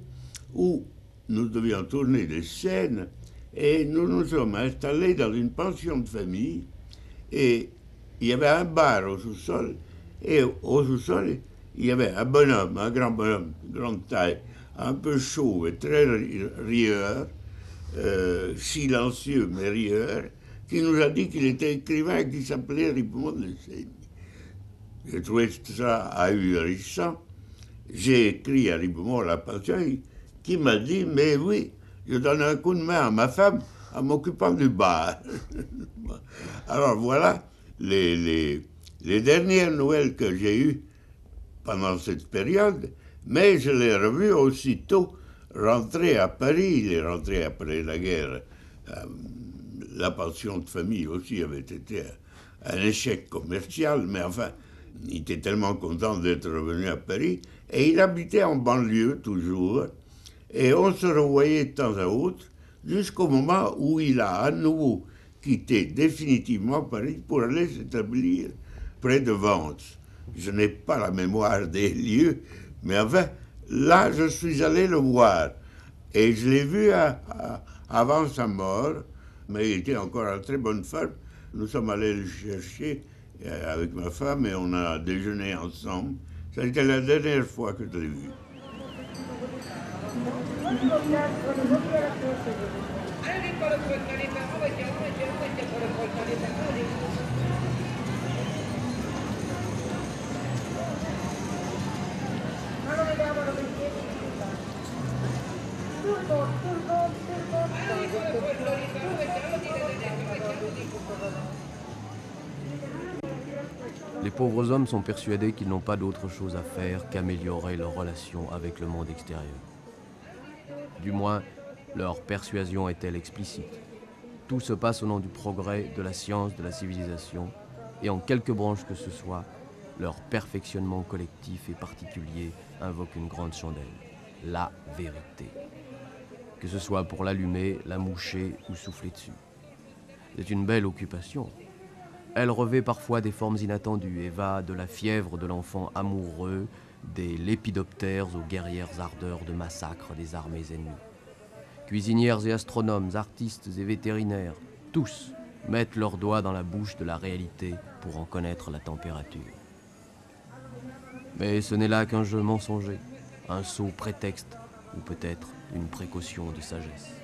où nous devions tourner des scènes, et nous nous sommes installés dans une pension de famille, et il y avait un bar au sous-sol, et au sous-sol, il y avait un bonhomme, un grand bonhomme, grande taille, un peu chaud et très rieur, silencieux mais rieur, qui nous a dit qu'il était écrivain et qu'il s'appelait Ribemont d'Essaigne. J'ai trouvé ça ahurissant. J'ai écrit à Ribemont, la pension, qui m'a dit, mais oui, je donne un coup de main à ma femme en m'occupant du bar. Alors voilà les dernières nouvelles que j'ai eues pendant cette période, mais je l'ai revu aussitôt rentré à Paris. Il est rentré après la guerre. La pension de famille aussi avait été un échec commercial, mais enfin, il était tellement content d'être revenu à Paris. Et il habitait en banlieue toujours, et on se revoyait de temps à autre, jusqu'au moment où il a à nouveau quitté définitivement Paris pour aller s'établir près de Vence. Je n'ai pas la mémoire des lieux, mais enfin, là, je suis allé le voir. Et je l'ai vu avant sa mort, mais il était encore en très bonne forme. Nous sommes allés le chercher avec ma femme et on a déjeuné ensemble. Ça a été la dernière fois que je l'ai vu. Les pauvres hommes sont persuadés qu'ils n'ont pas d'autre chose à faire qu'améliorer leur relation avec le monde extérieur. Du moins, leur persuasion est-elle explicite. Tout se passe au nom du progrès, de la science, de la civilisation, et en quelque branche que ce soit, leur perfectionnement collectif et particulier invoque une grande chandelle, la vérité. Que ce soit pour l'allumer, la moucher ou souffler dessus. C'est une belle occupation. Elle revêt parfois des formes inattendues et va de la fièvre de l'enfant amoureux, des lépidoptères aux guerrières ardeurs de massacre des armées ennemies. Cuisinières et astronomes, artistes et vétérinaires, tous mettent leurs doigts dans la bouche de la réalité pour en connaître la température. Mais ce n'est là qu'un jeu mensonger, un sot prétexte ou peut-être une précaution de sagesse.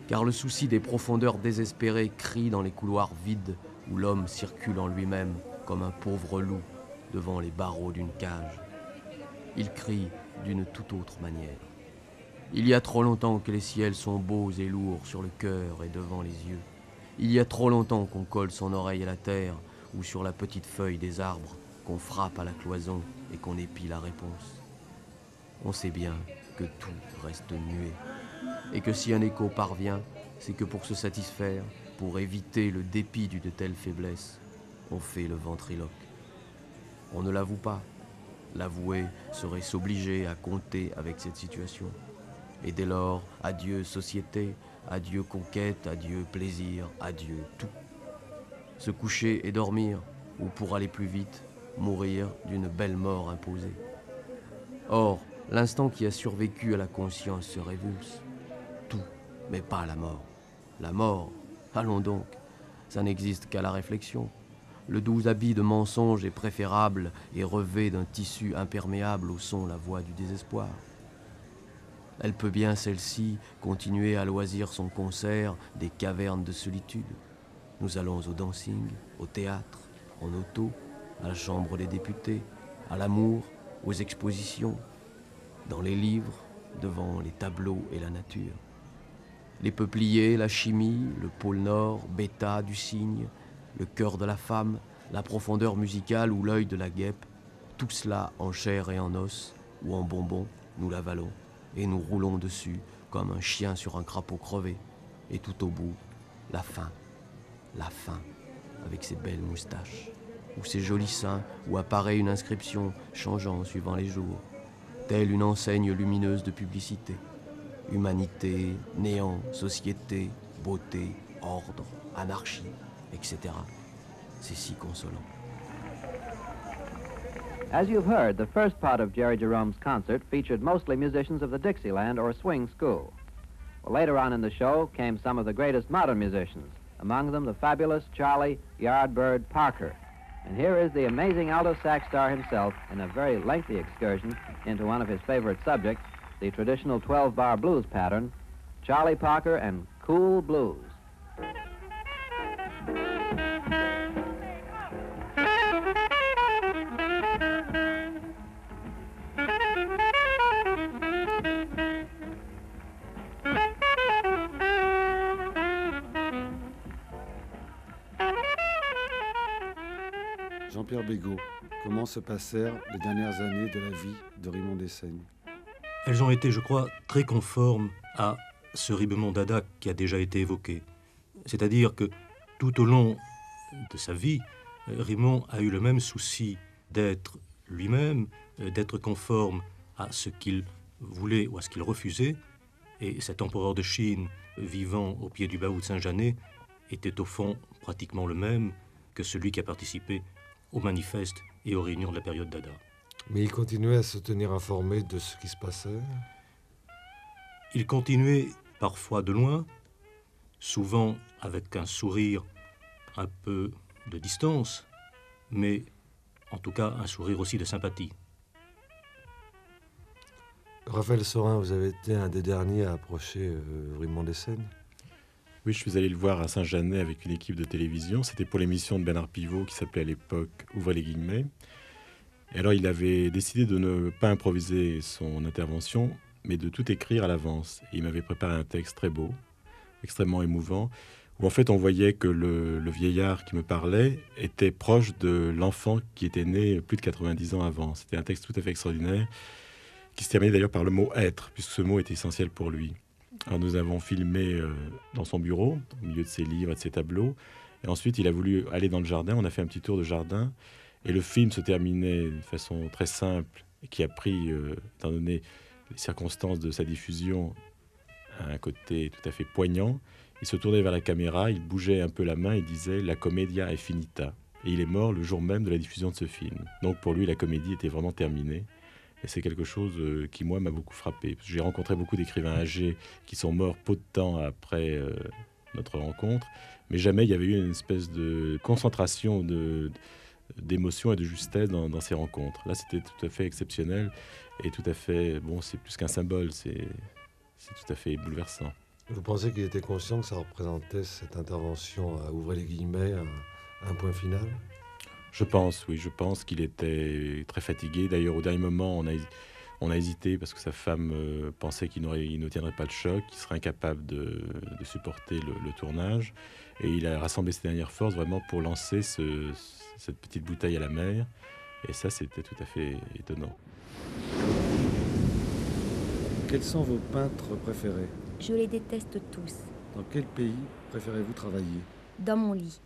Car le souci des profondeurs désespérées crie dans les couloirs vides où l'homme circule en lui-même comme un pauvre loup devant les barreaux d'une cage. Il crie d'une toute autre manière. Il y a trop longtemps que les ciels sont beaux et lourds sur le cœur et devant les yeux. Il y a trop longtemps qu'on colle son oreille à la terre ou sur la petite feuille des arbres, qu'on frappe à la cloison et qu'on épie la réponse. On sait bien que tout reste muet et que si un écho parvient, c'est que pour se satisfaire, pour éviter le dépit d'une telle faiblesse, on fait le ventriloque. On ne l'avoue pas. L'avouer serait s'obliger à compter avec cette situation. Et dès lors, adieu société, adieu conquête, adieu plaisir, adieu tout. Se coucher et dormir, ou pour aller plus vite, mourir d'une belle mort imposée. Or, l'instant qui a survécu à la conscience se révulse. Tout, mais pas la mort. La mort, allons donc, ça n'existe qu'à la réflexion. Le doux habit de mensonge est préférable et revêt d'un tissu imperméable où sont la voix du désespoir. Elle peut bien, celle-ci, continuer à loisir son concert des cavernes de solitude. Nous allons au dancing, au théâtre, en auto, à la chambre des députés, à l'amour, aux expositions, dans les livres, devant les tableaux et la nature. Les peupliers, la chimie, le pôle Nord, bêta du cygne, le cœur de la femme, la profondeur musicale ou l'œil de la guêpe, tout cela en chair et en os, ou en bonbons, nous l'avalons, et nous roulons dessus comme un chien sur un crapaud crevé. Et tout au bout, la faim, avec ses belles moustaches, ou ses jolis seins, où apparaît une inscription changeant suivant les jours, telle une enseigne lumineuse de publicité. Humanité, néant, société, beauté, ordre, anarchie, etc. C'est si consolant. As you've heard, the first part of Jerry Jerome's concert featured mostly musicians of the Dixieland or swing school. Well, later on in the show came some of the greatest modern musicians, among them the fabulous Charlie Yardbird Parker. And here is the amazing alto sax star himself in a very lengthy excursion into one of his favorite subjects, the traditional 12-bar blues pattern, Charlie Parker and Cool Blues. Jean-Pierre Bégaud, comment se passèrent les dernières années de la vie de Raymond Dessaigne? Elles ont été, je crois, très conformes à ce Raymond Dada qui a déjà été évoqué. C'est-à-dire que tout au long de sa vie, Raymond a eu le même souci d'être lui-même, d'être conforme à ce qu'il voulait ou à ce qu'il refusait. Et cet empereur de Chine, vivant au pied du Bahut de Saint-Janet, était au fond pratiquement le même que celui qui a participé aux manifestes et aux réunions de la période Dada. Mais il continuait à se tenir informé de ce qui se passait? Il continuait parfois de loin, souvent avec un sourire un peu de distance, mais en tout cas un sourire aussi de sympathie. Raphaël Sorin, vous avez été un des derniers à approcher Raymond Dessaigne? Oui, je suis allé le voir à Saint-Janet avec une équipe de télévision. C'était pour l'émission de Bernard Pivot qui s'appelait à l'époque « Ouvrez les guillemets ». Et alors, il avait décidé de ne pas improviser son intervention, mais de tout écrire à l'avance. Et il m'avait préparé un texte très beau, extrêmement émouvant, où en fait on voyait que le vieillard qui me parlait était proche de l'enfant qui était né plus de 90 ans avant. C'était un texte tout à fait extraordinaire, qui se terminait d'ailleurs par le mot « être », puisque ce mot était essentiel pour lui. Alors nous avons filmé dans son bureau, au milieu de ses livres et de ses tableaux. Et ensuite, il a voulu aller dans le jardin. On a fait un petit tour de jardin. Et le film se terminait d'une façon très simple, et qui a pris, étant donné les circonstances de sa diffusion, un côté tout à fait poignant. Il se tournait vers la caméra, il bougeait un peu la main, il disait « La commedia è finita ». Et il est mort le jour même de la diffusion de ce film. Donc pour lui, la comédie était vraiment terminée. Et c'est quelque chose qui, moi, m'a beaucoup frappé. J'ai rencontré beaucoup d'écrivains âgés qui sont morts peu de temps après notre rencontre, mais jamais il y avait eu une espèce de concentration d'émotion et de justesse dans ces rencontres. Là, c'était tout à fait exceptionnel et tout à fait... Bon, c'est plus qu'un symbole, c'est tout à fait bouleversant. Vous pensez qu'il était conscient que ça représentait cette intervention, ouvrez les guillemets, un point final? Je pense, oui, je pense qu'il était très fatigué. D'ailleurs, au dernier moment, on a hésité parce que sa femme pensait qu'il ne tiendrait pas le choc, qu'il serait incapable de supporter le tournage. Et il a rassemblé ses dernières forces vraiment pour lancer cette petite bouteille à la mer. Et ça, c'était tout à fait étonnant. Quels sont vos peintres préférés? Je les déteste tous. Dans quel pays préférez-vous travailler? Dans mon lit.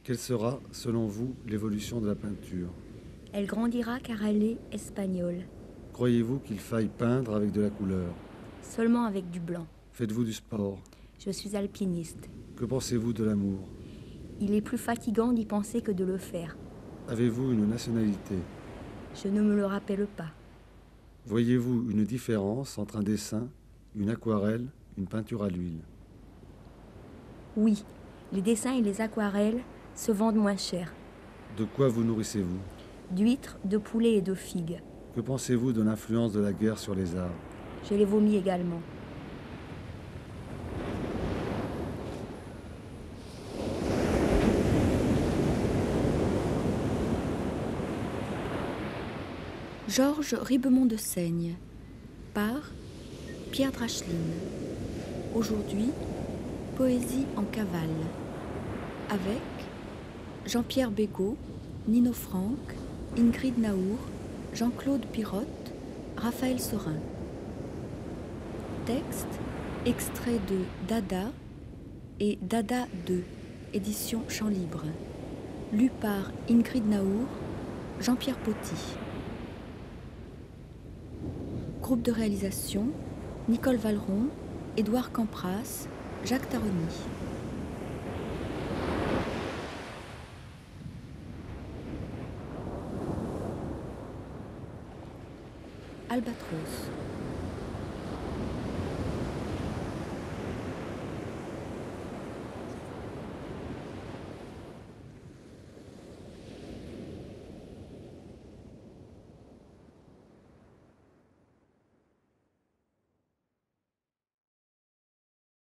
Quelle sera, selon vous, l'évolution de la peinture? Elle grandira car elle est espagnole. Croyez-vous qu'il faille peindre avec de la couleur? Seulement avec du blanc. Faites-vous du sport? Je suis alpiniste. Que pensez-vous de l'amour? Il est plus fatigant d'y penser que de le faire. Avez-vous une nationalité? Je ne me le rappelle pas. Voyez-vous une différence entre un dessin, une aquarelle, une peinture à l'huile? Oui, les dessins et les aquarelles se vendent moins cher. De quoi vous nourrissez-vous? D'huîtres, de poulets et de figues. Que pensez-vous de l'influence de la guerre sur les arts? Je les vomis également. Georges Ribemont de Seigne, par Pierre Dracheline. Aujourd'hui, poésie en cavale, avec Jean-Pierre Bégaud, Nino Franck, Ingrid Naour, Jean-Claude Pirotte, Raphaël Sorin. Texte, extrait de Dada et Dada 2, édition Champ Libre. Lu par Ingrid Naour, Jean-Pierre Poty. Groupe de réalisation, Nicole Valeron, Édouard Campras, Jacques Taroni. Albatros.